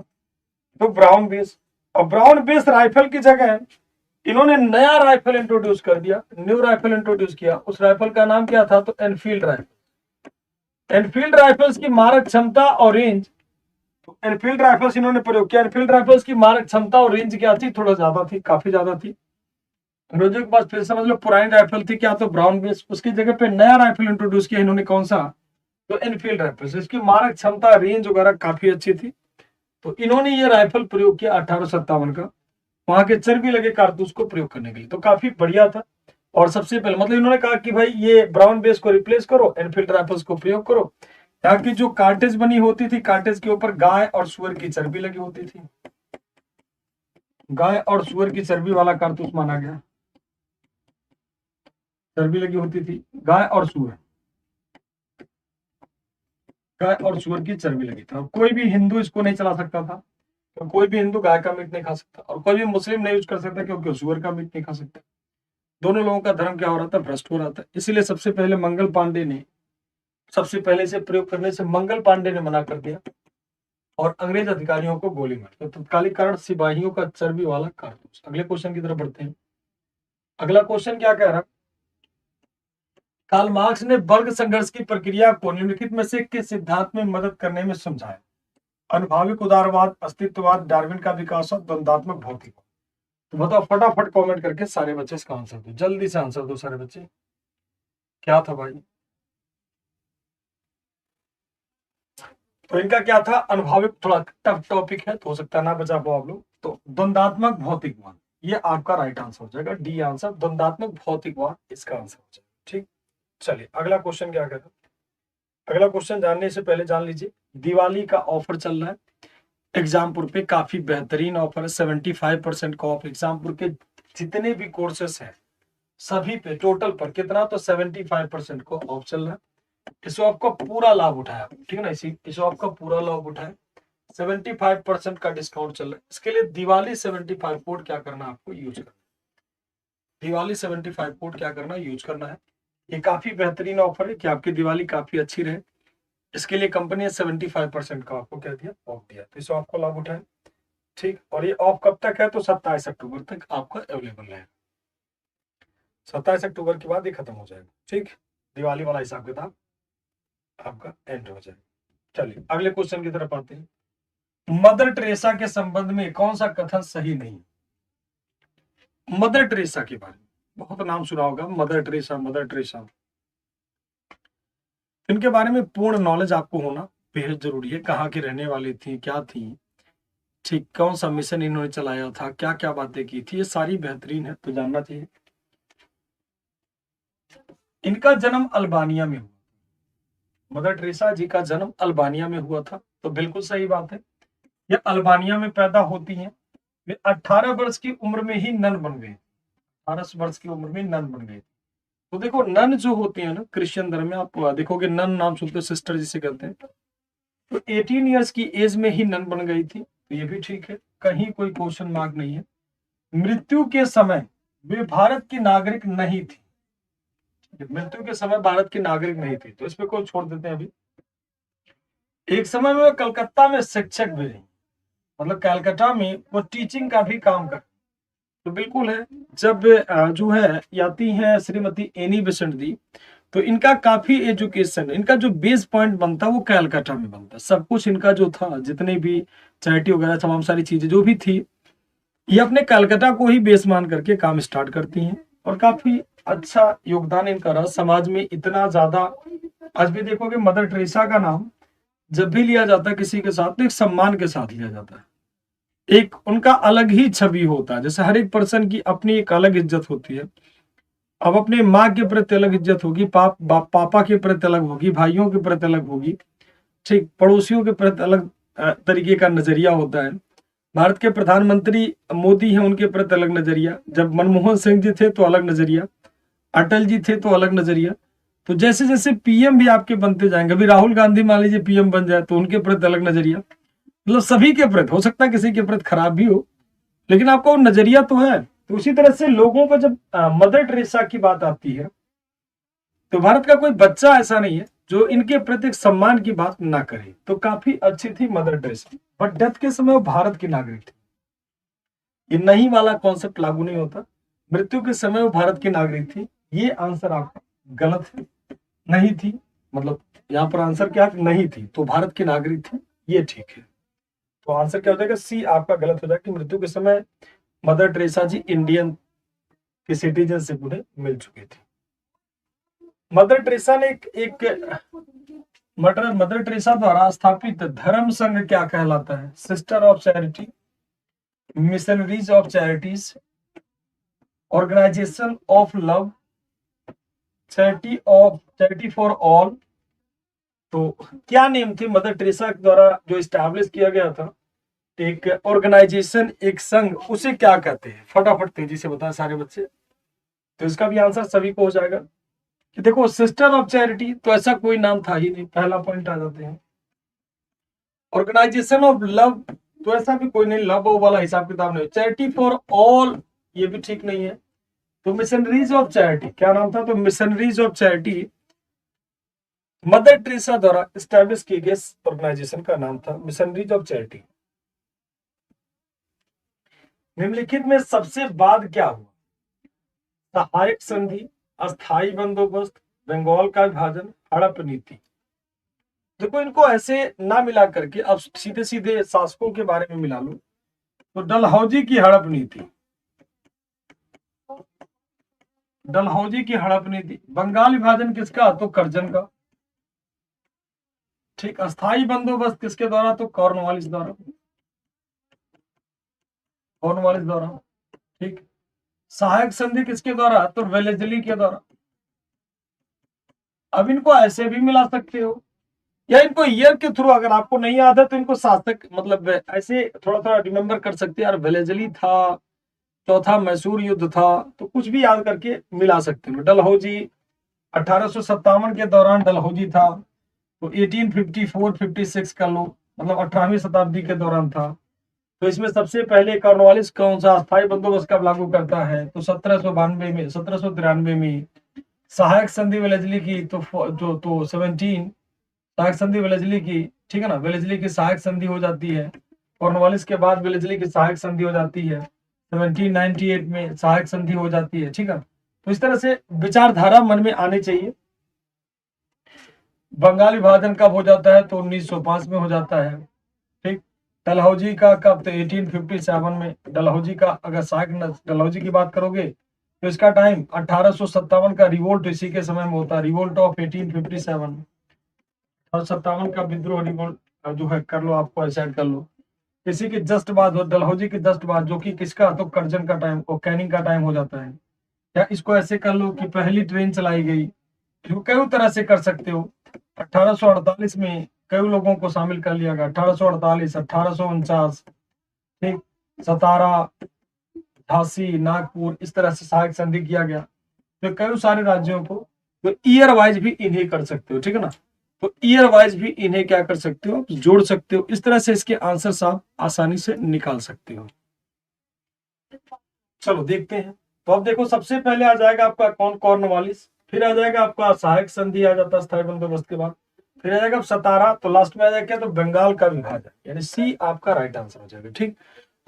तो ब्राउन बेस। और ब्राउन बेस राइफल की जगह इन्होंने नया राइफल इंट्रोड्यूस कर दिया, न्यू राइफल इंट्रोड्यूस किया, उस राइफल का नाम क्या था? तो एनफील्ड राइफल। एनफील्ड राइफल्स की मारक क्षमता और रेंज, तो एनफील्ड राइफल्स इन्होंने प्रयोग किया। एनफील्ड राइफल्स की मारक क्षमता और रेंज क्या थी? थोड़ा ज्यादा थी, काफी ज्यादा थी। अंग्रेजों के पास फिर समझ लो पुरानी राइफल थी क्या? तो ब्राउन बेस। उसकी जगह पे नया राइफल इंट्रोड्यूस किया इन्होंने, कौन सा? तो एनफील्ड राइफल्स। इसकी मारक क्षमता, रेंज वगैरह काफी अच्छी थी। तो इन्होंने ये राइफल प्रयोग किया 1857 का, वहां के चर्बी लगे कारतूस को प्रयोग करने के लिए। तो काफी बढ़िया था। और सबसे पहले मतलब इन्होंने कहा कि भाई ये ब्राउन बेस को रिप्लेस करो, एनफील्ड राइफल्स को प्रयोग करो। यहाँ की जो कार्टेज बनी होती थी, कार्टेज के ऊपर गाय और सुअर की चर्बी लगी होती थी, गाय और सुअर की चर्बी वाला कारतूस माना गया। चर्बी लगी होती थी, गाय और सुअर, गाय और सुअर की चर्बी लगी थी। और कोई भी हिंदू इसको नहीं चला सकता था, तो कोई भी हिंदू गाय का मीट नहीं खा सकता, और कोई भी मुस्लिम नहीं यूज कर सकता क्योंकि सुअर का मीट नहीं खा सकता। दोनों लोगों का धर्म क्या हो रहा था? भ्रष्ट हो रहा था। इसीलिए सबसे पहले मंगल पांडे ने, सबसे पहले इसे प्रयोग करने से मंगल पांडे ने मना कर दिया और अंग्रेज अधिकारियों को गोली मार। तो तत्कालिक कारण सिपाहियों का चर्बी वाला कारतूस। अगले क्वेश्चन की तरफ बढ़ते हैं। अगला क्वेश्चन क्या कह रहा? कार्ल मार्क्स ने वर्ग संघर्ष की प्रक्रिया को निम्नलिखित में से किस सिद्धांत में मदद करने में समझाया? अनुभाविक उदारवाद, अस्तित्ववाद, डार्विन का विकास और द्वंद्वात्मक भौतिकवाद। तो बताओ फटाफट कमेंट करके सारे बच्चे इसका आंसर दो, जल्दी से आंसर दो सारे बच्चे। क्या था भाई? तो इनका क्या था? अनुभाविक थोड़ा टफ टॉपिक है, तो हो सकता है ना बचा पाओ आप लोग। तो द्वंद्वात्मक भौतिकवाद, ये आपका राइट आंसर हो जाएगा, डी आंसर, द्वंद्वात्मक भौतिकवाद इसका आंसर हो जाएगा। ठीक, चलिए अगला क्वेश्चन क्या कहता है? अगला क्वेश्चन जानने से पहले जान लीजिए, दिवाली का ऑफर चल रहा है एग्जामपुर पे, काफी बेहतरीन ऑफर है, 75% का ऑफ। एग्जामपुर के जितने भी कोर्सेस हैं सभी पे टोटल पर कितना? तो 75% को ऑफ चल रहा है। इस ऑफ का पूरा लाभ उठाया, ठीक है ना, इस ऑफ का पूरा लाभ उठाया। 75% का डिस्काउंट चल रहा है। इसके लिए दिवाली 75 कोड क्या करना है आपको? यूज करना। दिवाली 75 कोड क्या करना? यूज करना है। ये काफी बेहतरीन ऑफर है कि आपकी दिवाली काफी अच्छी रहे, इसके लिए कंपनी ने 75% का आपको क्या दिया? ऑफ दिया। तो इस ऑफ का लाभ उठाए। ठीक, और ये ऑफ कब तक है? तो 27 अक्टूबर तक आपका अवेलेबल रहेगा। 27 अक्टूबर के बाद ये खत्म हो जाएगा। ठीक, दिवाली वाला हिसाब किताब आपका एंड हो जाएगा। चलिए अगले क्वेश्चन की तरफ आते हैं। मदर टेरेसा के संबंध में कौन सा कथन सही नहीं? मदर टेरेसा के बारे में बहुत नाम सुना होगा, मदर टेरेसा, मदर टेरेसा। इनके बारे में पूर्ण नॉलेज आपको होना बेहद जरूरी है। कहाँ की रहने वाली थी, क्या थी, ठीक, कौन सा मिशन इन्होंने चलाया था, क्या क्या बातें की थी, ये सारी बेहतरीन है, तो जानना चाहिए। इनका जन्म अल्बानिया में हुआ। मदर टेरेसा जी का जन्म अल्बानिया में हुआ था, तो बिल्कुल सही बात है, ये अल्बानिया में पैदा होती हैं। वे 18 वर्ष की उम्र में ही नन बन गए। 18 वर्ष की उम्र में नन बन गए। तो देखो, नन जो होती है ना क्रिश्चियन धर्म में, आप देखोगे नन नाम सुनते, सिस्टर जिसे कहते हैं, तो 18 इयर्स की एज में ही नन बन गई थी, तो ये भी ठीक है, कहीं कोई क्वेश्चन मार्क नहीं है। मृत्यु के समय वे भारत की नागरिक नहीं थी। मृत्यु के समय भारत की नागरिक नहीं थी, तो इस पे कोई छोड़ देते हैं अभी। एक समय में वे कलकत्ता में शिक्षक भी रही, मतलब कलकत्ता में वो टीचिंग का भी काम कर, तो बिल्कुल है। जब जो है आती है श्रीमती एनी बेसेंट दी, तो इनका काफी एजुकेशन, इनका जो बेस पॉइंट बनता वो कलकत्ता में बनता, सब कुछ इनका जो था, जितने भी चैरिटी वगैरह तमाम सारी चीजें जो भी थी, ये अपने कलकत्ता को ही बेस मान करके काम स्टार्ट करती हैं, और काफी अच्छा योगदान इनका रहा समाज में, इतना ज्यादा। आज भी देखोगे मदर टेरेसा का नाम जब भी लिया जाता है किसी के साथ, तो एक सम्मान के साथ लिया जाता है, एक उनका अलग ही छवि होता है। जैसे हर एक पर्सन की अपनी एक अलग इज्जत होती है। अब अपने माँ के प्रति अलग इज्जत होगी, पापा के प्रति अलग होगी, भाइयों के प्रति अलग होगी, ठीक, पड़ोसियों के प्रति अलग तरीके का नजरिया होता है। भारत के प्रधानमंत्री मोदी हैं, उनके प्रति अलग नजरिया, जब मनमोहन सिंह जी थे तो अलग नजरिया, अटल जी थे तो अलग नजरिया। तो जैसे जैसे पीएम भी आपके बनते जाएंगे, अभी राहुल गांधी मान लीजिए पीएम बन जाए, तो उनके प्रति अलग नजरिया, मतलब सभी के प्रति, हो सकता है किसी के प्रति खराब भी हो, लेकिन आपका वो नजरिया तो है। तो उसी तरह से लोगों का जब मदर टेरेसा की बात आती है, तो भारत का कोई बच्चा ऐसा नहीं है जो इनके प्रति सम्मान की बात ना करे। तो काफी अच्छी थी मदर टेरेसा, बट डेथ के समय वो भारत की नागरिक थी। ये नहीं वाला कॉन्सेप्ट लागू नहीं होता। मृत्यु के समय वो भारत की नागरिक थी, ये आंसर आपका गलत है। नहीं थी, मतलब यहाँ पर आंसर क्या है, नहीं थी, तो भारत की नागरिक थी, ये ठीक है। तो आंसर क्या हो जाएगा, सी आपका गलत हो जाएगा कि मृत्यु के समय मदर टेरेसा जी इंडियन के सिटीजनशिप उन्हें मिल चुकी थी। मदर टेरेसा ने एक मदर टेरेसा द्वारा स्थापित धर्म संघ क्या कहलाता है, sister of charity, missionaries of charities, organization of love, charity for all. तो क्या नेम थे मदर टेरेसा द्वारा जो स्टैब्लिश किया गया था, एक ऑर्गेनाइजेशन, एक संघ, उसे क्या कहते हैं, फटाफट तेजी से बताएं सारे बच्चे। तो इसका भी आंसर सभी को हो जाएगा कि देखो, सिस्टर ऑफ चैरिटी तो ऐसा कोई नाम था ही नहीं, पहला पॉइंट आ जाते हैं। ऑर्गेनाइजेशन ऑफ लव तो ऐसा भी कोई नहीं, लव वाला हिसाब किताब नहीं। चैरिटी फॉर ऑल ये भी ठीक नहीं है। तो मिशनरीज ऑफ चैरिटी क्या नाम था, तो missionaries of charity mother Teresa द्वारा स्टैब्लिश किए गए ऑर्गेनाइजेशन का नाम था मिशनरीज ऑफ चैरिटी। निम्नलिखित में सबसे बाद क्या हुआ, सहायक संधि, अस्थाई बंदोबस्त, बंगाल का विभाजन, हड़प नीति। देखो, इनको ऐसे ना मिला करके अब सीधे सीधे शासकों के बारे में मिला लो। तो डलहौजी की हड़प नीति, डलहौजी की हड़प नीति। बंगाल विभाजन किसका, तो करजन का। ठीक, अस्थाई बंदोबस्त किसके द्वारा, तो कॉर्नवालिस द्वारा, कॉर्नवालिस द्वारा। ठीक, सहायक संधि किसके द्वारा, तो वेलेजली के द्वारा। अब इनको ऐसे भी मिला सकते हो, या इनको ईयर के थ्रू, अगर आपको नहीं याद है तो इनको शासक, मतलब ऐसे थोड़ा थोड़ा रिमेम्बर कर सकते हैं, यार वेलेजली था, चौथा मैसूर युद्ध था, तो कुछ भी याद करके मिला सकते हो। डलहौजी 1857 के दौरान डलहौजी था, तो 1854-56 का लो, मतलब 18वीं शताब्दी के दौरान था। तो इसमें सबसे पहले कॉर्नवालिस कौन सा अस्थायी बंदोबस्त कब लागू करता है, तो 1792 में, 1793 में। सहायक संधि वेलेजली की तो 17 सहायक संधि वेलेजली की, ठीक है ना, वेलेजली की सहायक संधि हो जाती है। कॉर्नवालिस के बाद वेलेजली की सहायक संधि हो जाती है, 1798 में सहायक संधि हो जाती है। ठीक है, तो इस तरह से विचारधारा मन में आनी चाहिए। बंगाल विभाजन कब हो जाता है, तो 1905 में हो जाता है। ठीक, डलहौजी का कब, तो 1857 में। डलहौजी का अगर सहायक डलहौजी की बात करोगे तो इसका टाइम 1857 का रिवोल्ट इसी के समय में होता है, रिवोल्ट ऑफ 1857। 1857 का विद्रोह रिवोल्ट जो है कर लो, आपको ऐसा कर लो। इसी के जस्ट बाद डलहौजी के जस्ट बाद, जो कि किसका, तो करजन का टाइम और कैनिंग का टाइम हो जाता है। या इसको ऐसे कर लो कि पहली ट्रेन चलाई गई। इसको कई तरह से कर सकते हो। 1848 में कई लोगों को शामिल कर लिया गया। 1848, 1849, ठीक, सतारा, झांसी, नागपुर, इस तरह से सहायक संधि किया गया। तो कई सारे राज्यों को तो ईयर वाइज भी इन्हें कर सकते हो, ठीक है ना। तो ईयर वाइज भी इन्हें क्या कर सकते हो, जोड़ सकते हो। इस तरह से इसके आंसर आप आसानी से निकाल सकते हो। चलो देखते हैं। तो अब देखो, सबसे पहले आ जाएगा आपका कौन, कॉर्नवालिस। फिर आ जाएगा आपका सहायक संधि, आ जाता है स्थायी बंदोबस्त के बाद। फिर आ जाएगा सतारा, तो लास्ट में आ जाएगा क्या, तो बंगाल का विभाजन, यानी सी आपका राइट आंसर हो जाएगा। ठीक,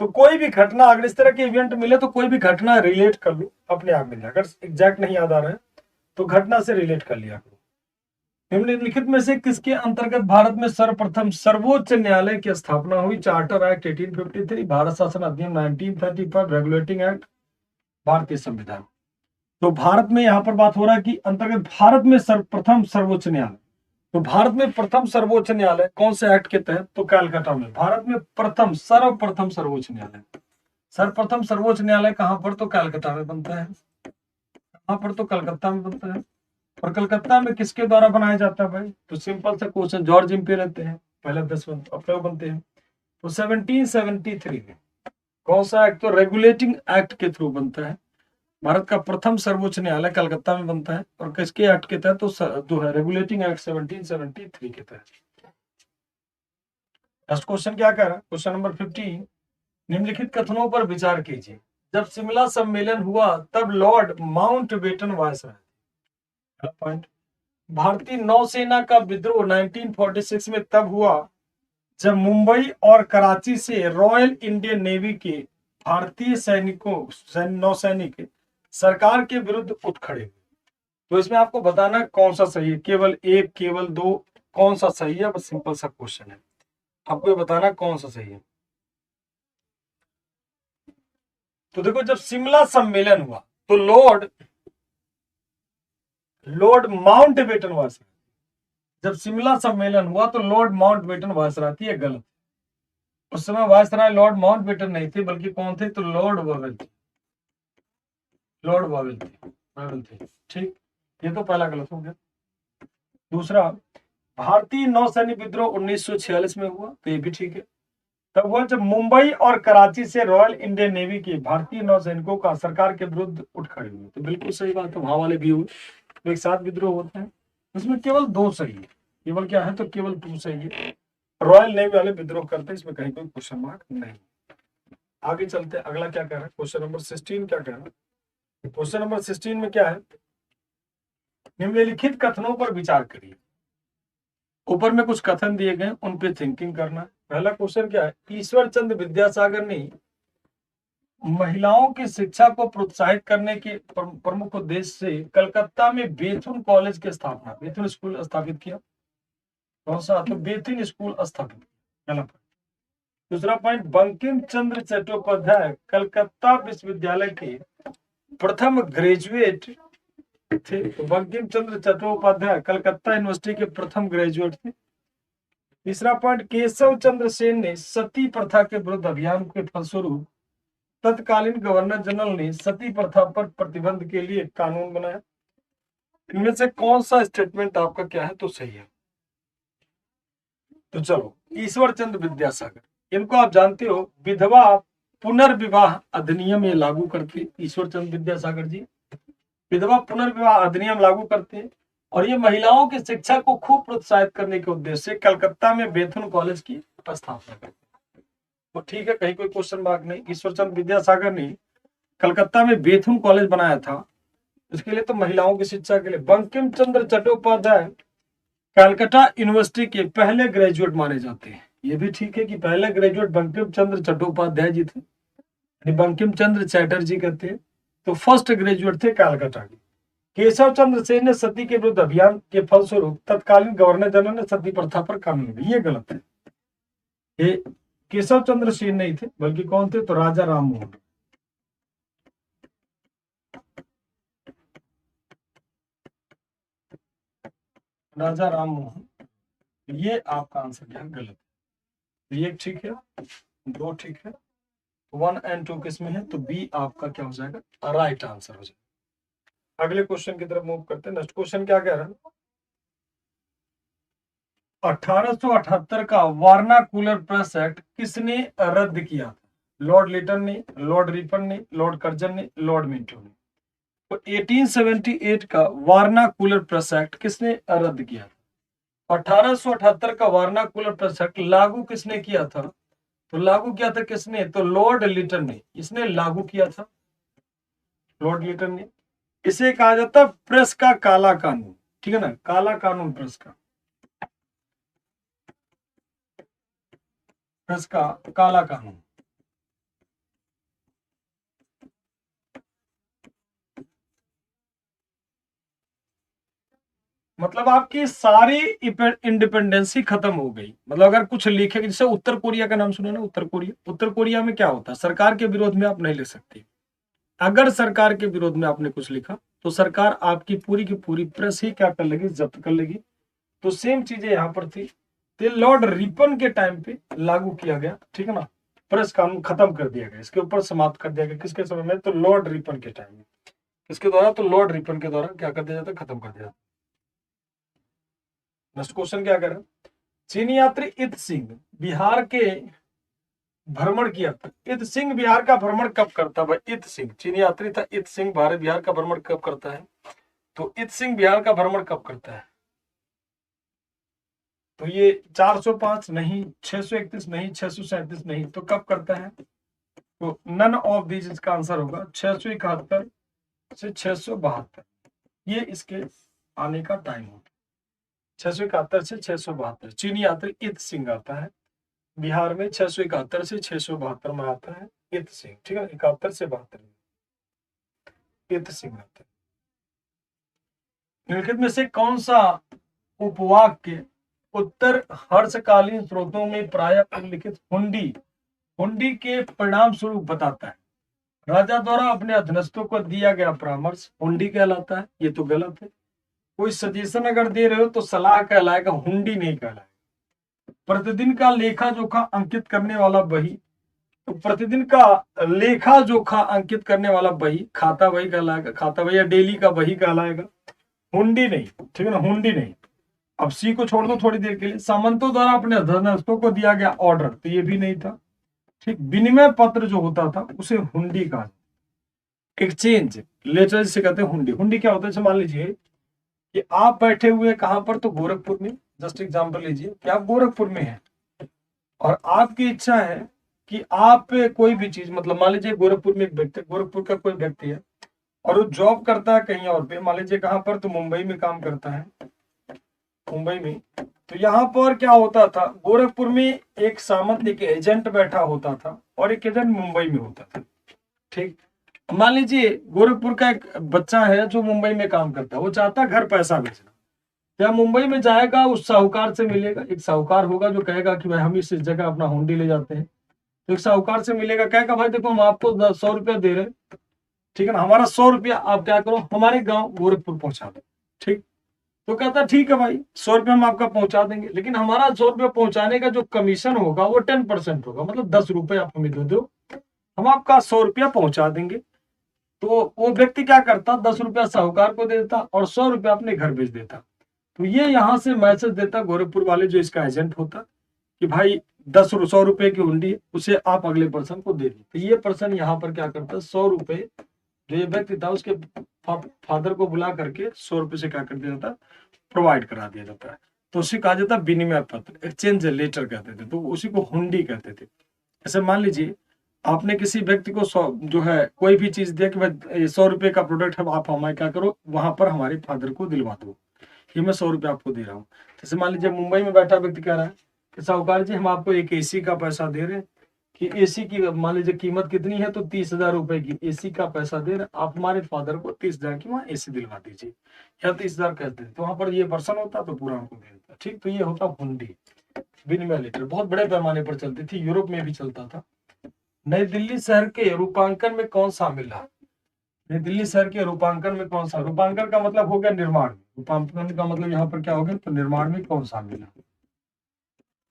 तो कोई भी घटना अगर इस तरह के इवेंट मिले तो कोई भी घटना रिलेट कर लो, अपने आप में अगर एग्जैक्ट नहीं याद आ रहा है तो घटना से रिलेट कर लिया करो। निम्नलिखित में से किसके अंतर्गत भारत में सर्वप्रथम सर्वोच्च न्यायालय की स्थापना हुई? चार्टर एक्ट 1853, भारत शासन अधिनियम 1935, रेगुलेटिंग एक्ट, भारतीय संविधान। तो भारत में यहां पर बात हो रहा है कि अंतर्गत भारत में सर्वप्रथम सर्वोच्च न्यायालय। तो भारत में प्रथम सर्वोच्च न्यायालय कौन से एक्ट के तहत? तो कलकत्ता में। भारत में प्रथम सर्वप्रथम सर्वोच्च न्यायालय, सर्वप्रथम सर्वोच्च न्यायालय कहां पर? तो कलकत्ता में बनता है। कहां पर? तो कलकत्ता में बनता है। और कलकत्ता में किसके द्वारा बनाया जाता है भाई? तो सिंपल सा क्वेश्चन, जॉर्ज इम्पेयर रहते हैं, पहले 10 अप्रैल बनते हैं। तो 1773 में कौन सा एक्ट? तो रेगुलेटिंग एक्ट के थ्रू बनता है। भारत का प्रथम सर्वोच्च न्यायालय कलकत्ता में बनता है। और किसके एक्ट के तहत? तो जो है रेगुलेटिंग एक्ट 1773 के तहत। नेक्स्ट क्वेश्चन क्या कह रहा है? क्वेश्चन नंबर 15, निम्नलिखित कथनों पर विचार कीजिए। जब शिमला सम्मेलन हुआ तब लॉर्ड माउंटबेटन वायसराय। पॉइंट, भारतीय नौसेना का विद्रोह 1946 में तब हुआ जब मुंबई और कराची से रॉयल इंडियन नेवी के भारतीय सैनिकों नौसैनिक सरकार के विरुद्ध उठ खड़े हुए। तो इसमें आपको बताना कौन सा सही है, केवल एक, केवल दो, कौन सा सही है? बस सिंपल सा क्वेश्चन है, आपको ये बताना कौन सा सही है। तो देखो, जब शिमला सम्मेलन हुआ तो लॉर्ड माउंटबेटन वायसराय, जब शिमला सम्मेलन हुआ तो लॉर्ड माउंटबेटन वायसराय थी, ये गलत। उस समय वायसराय लॉर्ड माउंटबेटन नहीं थे, बल्कि कौन थे? तो लॉर्ड वावेल थे। लॉर्ड वावेल थे, वावेल थे। ठीक, ये तो पहला गलत हो गया। दूसरा, भारतीय नौसैनिक विद्रोह 1946 में हुआ, तो ये भी ठीक है। तब हुआ जब मुंबई और कराची से रॉयल इंडियन नेवी के भारतीय नौसैनिकों का सरकार के विरुद्ध उठ खड़े हुए। तो बिल्कुल सही बात है, वहां वाले भी हुए। तो एक साथ विद्रोह होता है, इसमें केवल दो सही है। केवल क्या है? तो केवल टू सही है। रॉयल नेवी वाले विद्रोह करते हैं, इसमें कहीं कोई क्वेश्चन मार्क नहीं। आगे चलते हैं, अगला क्या कह रहा है? क्वेश्चन नंबर 16 क्या कह रहा है? क्वेश्चन नंबर 16 में क्या है? निम्नलिखित कथनों पर विचार करिए। ऊपर में कुछ कथन दिए गए, उन पे थिंकिंग करना। पहला क्वेश्चन क्या है? ईश्वर चंद्र विद्यासागर ने महिलाओं की शिक्षा को प्रोत्साहित करने के प्रमुख उद्देश्य से कलकत्ता में बेथुन कॉलेज की स्थापना, बेथुन स्कूल स्थापित किया। कौन सा? तो बेथुन स्कूल स्थापित किया। दूसरा पॉइंट, बंकिम चंद्र चट्टोपाध्याय कलकत्ता विश्वविद्यालय के प्रथम ग्रेजुएट थे। तो बंकिम चंद्र चट्टोपाध्याय कलकत्ता यूनिवर्सिटी के प्रथम ग्रेजुएट थे। तीसरा पॉइंट, केशव चंद्र सेन ने सती प्रथा के विरुद्ध अभियान के फलस्वरूप तत्कालीन गवर्नर जनरल ने सती प्रथा पर प्रतिबंध के लिए कानून बनाया। इनमें से कौन सा स्टेटमेंट आपका क्या है? तो सही है। तो चलो, ईश्वर चंद्र विद्यासागर, इनको आप जानते हो, विधवा पुनर्विवाह अधिनियम ये लागू करते। ईश्वर चंद्र विद्यासागर जी विधवा पुनर्विवाह अधिनियम लागू करते हैं, और ये महिलाओं की शिक्षा को खूब प्रोत्साहित करने के उद्देश्य से कलकत्ता में बेथुन कॉलेज की स्थापना करते। तो ठीक है, कहीं कोई क्वेश्चन मार्क नहीं। ईश्वर चंद्र विद्यासागर ने कलकत्ता में बेथुन कॉलेज बनाया था, इसके लिए तो महिलाओं की शिक्षा के लिए। बंकिम चंद्र चट्टोपाध्याय कलकत्ता यूनिवर्सिटी के पहले ग्रेजुएट माने जाते हैं, ये भी ठीक है कि पहले ग्रेजुएट बंकिम चंद्र चट्टोपाध्याय जी थे, बंकिम चंद्र चैटर्जी कहते हैं। तो फर्स्ट ग्रेजुएट थे कलकत्ता के। केशव चंद्र सेन ने सती के विरुद्ध अभियान के फलस्वरूप तत्कालीन गवर्नर जनरल ने सती प्रथा पर कानून बनाया, ये गलत है। ये केशव चंद्र सेन नहीं थे, बल्कि कौन थे? तो राजा राममोहन। राजा राममोहन ये आपका आंसर यहाँ गलत है। ये ठीक है, 2 ठीक है, 1 एंड 2 किस में है, तो बी आपका क्या हो जाएगा, राइट आंसर हो जाएगा। अगले क्वेश्चन की तरफ मूव करते हैं। नेक्स्ट क्वेश्चन क्या कह रहा है, 1878 का वार्नाकुलर प्रेस एक्ट किसने रद्द किया था? लॉर्ड लिटन ने, लॉर्ड रिपन ने, लॉर्ड कर्जन ने, लॉर्ड मिंटो ने। तो 1878 का वार्नाकुलर प्रेस एक्ट किसने रद्द किया था? 1878 का वार्नाकुलर प्रेस एक्ट लागू किसने किया था? तो लागू किया था किसने, तो लॉर्ड लिटन ने, इसने लागू किया था, लॉर्ड लिटन ने। इसे कहा जाता है प्रेस का काला कानून, ठीक है ना, काला कानून प्रेस का, प्रेस का काला कानून। मतलब आपकी सारी इंडिपेंडेंसी खत्म हो गई। मतलब अगर कुछ लिखे, जैसे उत्तर कोरिया का नाम सुना ना, उत्तर कोरिया, उत्तर कोरिया में क्या होता है, सरकार के विरोध में आप नहीं लिख सकते। अगर सरकार के विरोध में आपने कुछ लिखा तो सरकार आपकी पूरी की पूरी प्रेस ही क्या कर लेगी, जब्त कर लेगी। तो सेम चीजें यहाँ पर थी, तो लॉर्ड रिपन के टाइम पे लागू किया गया, ठीक है ना, प्रेस कानून खत्म कर दिया गया, इसके ऊपर समाप्त कर दिया गया। किसके समय में, तो लॉर्ड रिपन के टाइम में। किसके द्वारा, तो लॉर्ड रिपन के द्वारा क्या कर दिया जाता, खत्म कर दिया जाता। नेक्स्ट क्वेश्चन क्या कर रहा है, चीनी यात्री इत सिंह बिहार के भ्रमण किया था। इत सिंह बिहार का भ्रमण कब करता है? भाई इत सिंह चीनी यात्री था, इत सिंह भारत बिहार का भ्रमण कब करता है? तो इत सिंह बिहार का भ्रमण कब करता है? तो ये 405 नहीं, 631 नहीं, 637 नहीं, तो कब करता है? तो नन ऑफ दीज इसका आंसर होगा। 671 से 672 ये इसके आने का टाइम होगा। 671 से 672 चीनी यात्री इत सिंह आता है बिहार में, 671 से 672 में आता है इत सिंह, ठीक है, 71 से 72 इत सिंह आता है। निम्नलिखित में से कौन सा उपवाक्य उत्तर हर्षकालीन स्रोतों में प्रायः उल्लिखित हुंडी हुंडी के परिणाम स्वरूप बताता है? राजा द्वारा अपने अधीनस्थों को दिया गया परामर्श हुंडी कहलाता है, ये तो गलत है। कोई सजेशन अगर दे रहे हो तो सलाह कहलाएगा, हुंडी नहीं कहलाएगा। प्रतिदिन का लेखा जोखा अंकित करने वाला बही, तो प्रतिदिन का लेखा जोखा अंकित करने वाला बही खाता बही कहलाएगा, खाता बही या डेली का बही कहलाएगा, हुंडी नहीं, ठीक है ना, हुंडी नहीं। अब सी को छोड़ दो थोड़ी देर के लिए। सामंतों द्वारा अपने अधीनस्थों को दिया गया ऑर्डर, तो ये भी नहीं था, ठीक। विनिमय पत्र जो होता था उसे हुंडी कहा, एक्सचेंज लेटर से कहते हैं हुंडी। हुंडी क्या होता है, मान लीजिए कि आप बैठे हुए कहां पर, तो गोरखपुर में, जस्ट एग्जांपल लीजिए कि आप गोरखपुर में हैं और आपकी इच्छा है कि आप कोई भी चीज, मतलब मान लीजिए गोरखपुर में एक व्यक्ति, गोरखपुर का कोई व्यक्ति है और वो जॉब करता है कहीं और पे, मान लीजिए कहां पर, तो मुंबई में काम करता है, मुंबई में। तो यहाँ पर क्या होता था, गोरखपुर में एक सामंत, एक एजेंट बैठा होता था और एक एजेंट मुंबई में होता था, ठीक। मान लीजिए गोरखपुर का एक बच्चा है जो मुंबई में काम करता है, वो चाहता है घर पैसा भेजना, या मुंबई में जाएगा, उस साहूकार से मिलेगा। एक साहूकार होगा जो कहेगा कि भाई हम इस जगह अपना हुंडी ले जाते हैं, तो एक साहूकार से मिलेगा, कहेगा भाई देखो हम आपको 100 रुपया दे रहे हैं, ठीक है ना, हमारा 100 रुपया आप क्या करो, हमारे गाँव गोरखपुर पहुंचा दो, ठीक। तो कहता ठीक है भाई 100 रुपया हम आपका पहुंचा देंगे, लेकिन हमारा 100 रुपया पहुंचाने का जो कमीशन होगा वो 10% होगा, मतलब 10 रुपए आप हमें दे दो, हम आपका 100 रुपया पहुंचा देंगे। तो वो व्यक्ति क्या करता, 10 रुपया साहूकार को दे देता और 100 रुपया अपने घर भेज देता। तो ये यहाँ से मैसेज देता गोरखपुर वाले जो इसका एजेंट होता कि भाई 100 रुपए की हुंडी है, उसे आप अगले पर्सन को दे दी। तो ये पर्सन यहाँ पर क्या करता, 100 रुपए जो ये व्यक्ति था उसके फादर को बुला करके 100 रुपए से क्या कर दिया जाता, प्रोवाइड करा दिया जाता है। तो उसी कहा जाता है विनिमय पत्र, एक्सचेंज लेटर कहते थे, तो उसी को हुंडी कहते थे। ऐसे मान लीजिए आपने किसी व्यक्ति को 100 जो है कोई भी चीज दिया कि भाई 100 रुपए का प्रोडक्ट है, आप हमारे क्या करो, वहां पर हमारे फादर को दिलवा दो, ये मैं 100 रुपये आपको दे रहा हूँ। जैसे मान लीजिए मुंबई में बैठा व्यक्ति कह रहा है कि साहूकार जी हम आपको एक एसी का पैसा दे रहे हैं, कि एसी की मान लीजिए कीमत कितनी है, तो 30,000 रुपए की एसी का पैसा दे रहे, आप हमारे फादर को 30,000 की वहाँ एसी दिलवा दीजिए, या 30,000 कहते हैं, तो वहां पर ये पर्सन होता तो पूरा उनको दे देता, ठीक। तो ये होता हुंडी, विनिमय लेटर, बहुत बड़े पैमाने पर चलती थी, यूरोप में भी चलता था। नई दिल्ली शहर के रूपांकन में कौन शामिल रहा? नई दिल्ली शहर के रूपांकन में कौन सा, रूपांकन का मतलब हो गया निर्माण, रूपांकन का मतलब यहाँ पर क्या हो गया, तो निर्माण में कौन शामिल है?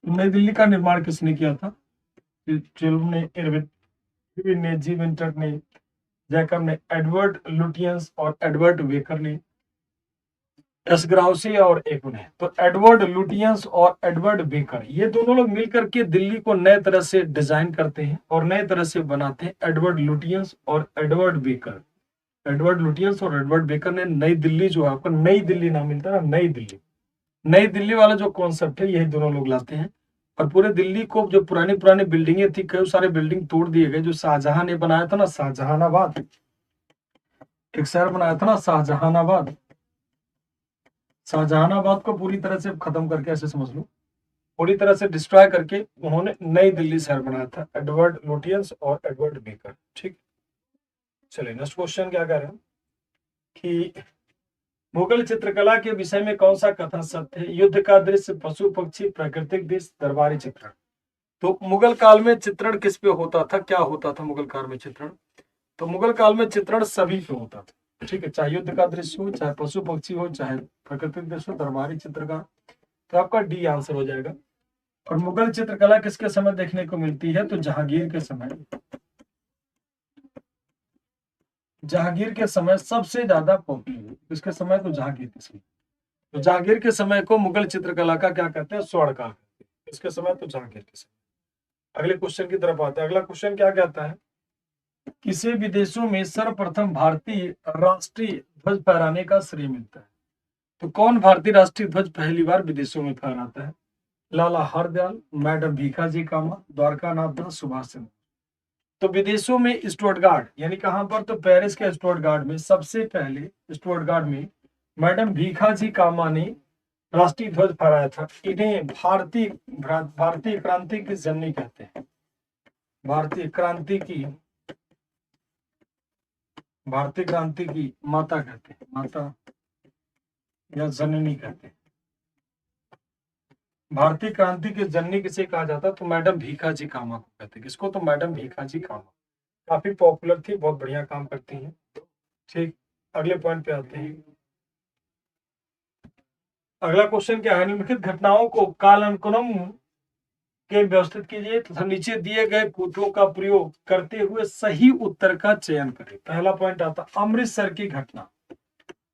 नई दिल्ली का निर्माण किसने किया था? ट्वेल्व ने, इरविन ने, जी विंटर ने, जैकब ने, एडवर्ड लुटियंस और एडवर्ड वेकर ने, एसग्राउसी और एकू ने। तो एडवर्ड लुटियंस और एडवर्ड बेकर, ये दोनों लोग मिलकर के दिल्ली को नए तरह से डिजाइन करते हैं और नए तरह से बनाते हैं। एडवर्ड लुटियंस और एडवर्ड बेकर, एडवर्ड लुटियंस और एडवर्ड बेकर ने नई दिल्ली, जो आपको नई दिल्ली नाम मिलता है ना, नई दिल्ली, नई दिल्ली वाला जो कॉन्सेप्ट है, यही दोनों लोग लाते हैं। और पूरे दिल्ली को, जो पुरानी पुरानी बिल्डिंगें थी, कई सारे बिल्डिंग तोड़ दिए गए। जो शाहजहां ने बनाया था ना, शाहजहानाबाद, एक शहर बनाया था ना शाहजहानाबाद, शाहजहानाबाद को पूरी तरह से खत्म करके, ऐसे समझ लो, पूरी तरह से डिस्ट्रॉय करके उन्होंने नई दिल्ली शहर बनाया था, एडवर्ड लुटियंस और एडवर्ड बेकर। ठीक, चलिए नेक्स्ट क्वेश्चन क्या कह रहे हैं कि मुगल चित्रकला के विषय में कौन सा कथन सत्य है? युद्ध का दृश्य, पशु पक्षी, प्राकृतिक दृश्य, दरबारी चित्रण। तो मुगल काल में चित्रण किस पे होता था, क्या होता था मुगल काल में चित्रण? तो मुगल काल में चित्रण सभी पे होता था। ठीक है, चाहे युद्ध का दृश्य हो, चाहे पशु पक्षी हो, चाहे प्राकृतिक दृश्य हो, दरबारी चित्रकार। तो आपका डी आंसर हो जाएगा। और मुगल चित्रकला किसके समय देखने को मिलती है? तो जहांगीर के समय, जहांगीर के समय सबसे ज्यादा पॉपुलर। किसके समय? तो जहांगीर के समय। तो जहांगीर के समय को मुगल चित्रकला का क्या कहते हैं? स्वर्ण काल। इसके समय तो जहांगीर के समय। अगले क्वेश्चन की तरफ आते हैं। अगला क्वेश्चन क्या कहता है? किसे विदेशों में सर्वप्रथम भारतीय राष्ट्रीय ध्वज फहराने का श्रेय मिलता है? तो कौन भारतीय राष्ट्रीय ध्वज पहली बार विदेशों में फहराता है? लाला हरदयाल, मैडम भीखाजी कामा, द्वारकानाथ दास, सुभाष चंद्र। तो विदेशों में स्टुटगार्ट, यानी कहां पर? तो पेरिस के स्टुटगार्ट में सबसे पहले, स्टुटगार्ट में मैडम भीखाजी कामा ने राष्ट्रीय ध्वज फहराया था। इन्हें भारतीय क्रांति की जननी कहते हैं। भारतीय क्रांति की माता कहते हैं, माता या जननी कहते हैं। भारतीय क्रांति की जननी किसे कहा जाता है? तो मैडम भीखाजी कामा को कहते हैं। किसको? तो मैडम भीखाजी कामा। काफी पॉपुलर थी, बहुत बढ़िया काम करती हैं। ठीक, अगले पॉइंट पे आते हैं। अगला क्वेश्चन क्या है? निम्नलिखित घटनाओं को कालानुक्रम के व्यवस्थित कीजिए तथा नीचे दिए गए कूटों का प्रयोग करते हुए सही उत्तर का चयन करें। पहला पॉइंट आता, अमृतसर की घटना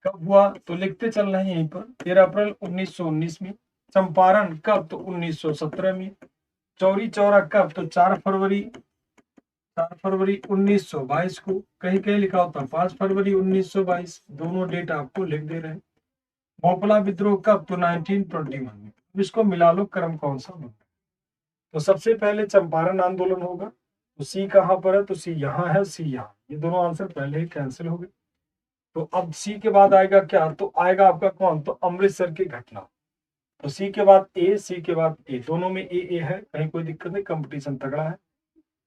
कब हुआ? तो लिखते चल रहे हैं यहीं पर, 13 अप्रैल 1919 में। चंपारण कब? तो 1917 में। चौरी चौरा कब? तो 4 फरवरी 1922 को। कहीं कहीं लिखा होता 5 फरवरी 1922। दोनों डेट आपको लिख दे रहे हैं। भोपाल विद्रोह कब? तो 1921 में। इसको मिला लो, क्रम कौन सा बना? तो सबसे पहले चंपारण आंदोलन होगा। तो सी कहां पर है? तो सी यहाँ है, सी यहाँ। ये दोनों आंसर पहले ही कैंसिल हो गए। तो अब सी के बाद आएगा क्या? तो आएगा आपका कौन? तो अमृतसर की घटना। तो सी के बाद ए, सी के बाद ए, दोनों में ए है, कहीं कोई दिक्कत नहीं, कंपटीशन तगड़ा है।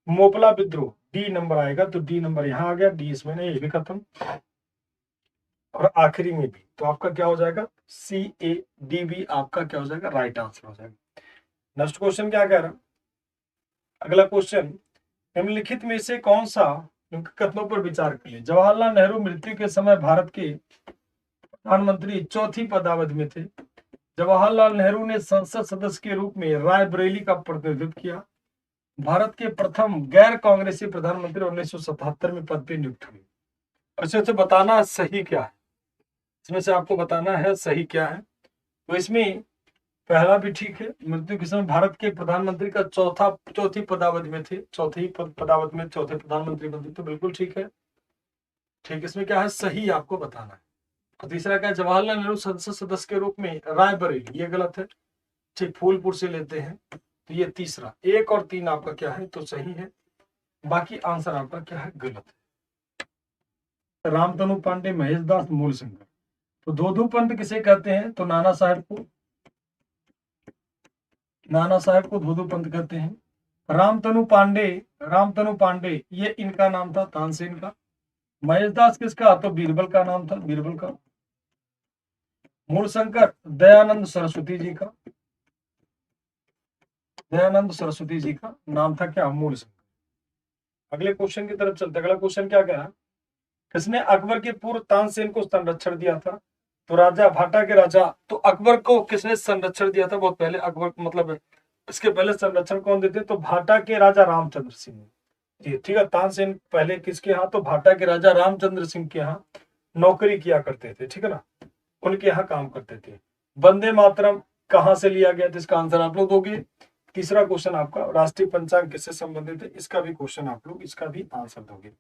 मोपला विद्रोह डी नंबर आएगा, तो डी नंबर यहाँ आ गया, डी इसमें नहीं, ये भी खत्म। और आखिरी में भी, तो आपका क्या हो जाएगा? सी ए डी बी आपका क्या हो जाएगा? राइट आंसर हो जाएगा। नेक्स्ट क्वेश्चन क्या कह रहा है? अगला क्वेश्चन, निम्नलिखित में से कौन सा कथनों पर विचार करिए। जवाहरलाल नेहरू मृत्यु के समय भारत के प्रधानमंत्री चौथी पदावधि में थे। जवाहरलाल नेहरू ने संसद सदस्य के रूप में रायबरेली का प्रतिनिधित्व किया। भारत के प्रथम गैर कांग्रेसी प्रधानमंत्री 1977 में पद पर नियुक्त हुए। अच्छे से बताना सही क्या है, इसमें से आपको बताना है सही क्या है। तो इसमें पहला भी ठीक है, मृत्यु के समय भारत के प्रधानमंत्री का चौथी पदावधि में थे, चौथी पदावधि में चौथे प्रधानमंत्री बने, तो बिल्कुल ठीक है। ठीक, इसमें क्या है सही आपको बताना है। और तीसरा क्या है? जवाहरलाल नेहरू संसद सदस्य के रूप में रायबरेली, ये गलत है। ठीक, फूलपुर से लेते हैं, तो ये तीसरा, 1 और 3 आपका क्या है? तो सही है। बाकी आंसर आपका क्या है? गलत है। रामतनु पांडे, महेश दास, मूल शंकर। तो दो पंत किसे कहते हैं? तो नाना साहेब को धोधो पंत कहते हैं। रामतनु पांडे ये इनका नाम था, तानसेन का। महेश दास किसका? तो बीरबल का नाम था, बीरबल का। मूल शंकर दयानंद सरस्वती जी का, नाम था क्या? मूल शंकर। अगले क्वेश्चन की तरफ चलते। अगला क्वेश्चन क्या कह रहा? किसने अकबर के पूर्व तानसेन को संरक्षण दिया था? तो राजा भाटा के राजा। तो अकबर को किसने संरक्षण दिया था? बहुत पहले अकबर, मतलब इसके पहले संरक्षण कौन देते, तो भाटा के राजा रामचंद्र सिंह जी, ठीक है। तानसेन पहले किसके यहाँ, तो भाटा के राजा रामचंद्र सिंह के यहाँ नौकरी किया करते थे, ठीक है ना, उनके यहाँ काम करते थे। वंदे मातरम कहाँ से लिया गया था, इसका आंसर आप लोग दोगे। तीसरा क्वेश्चन आपका, राष्ट्रीय पंचांग किससे संबंधित है, इसका भी क्वेश्चन आप लोग इसका भी आंसर दोगे।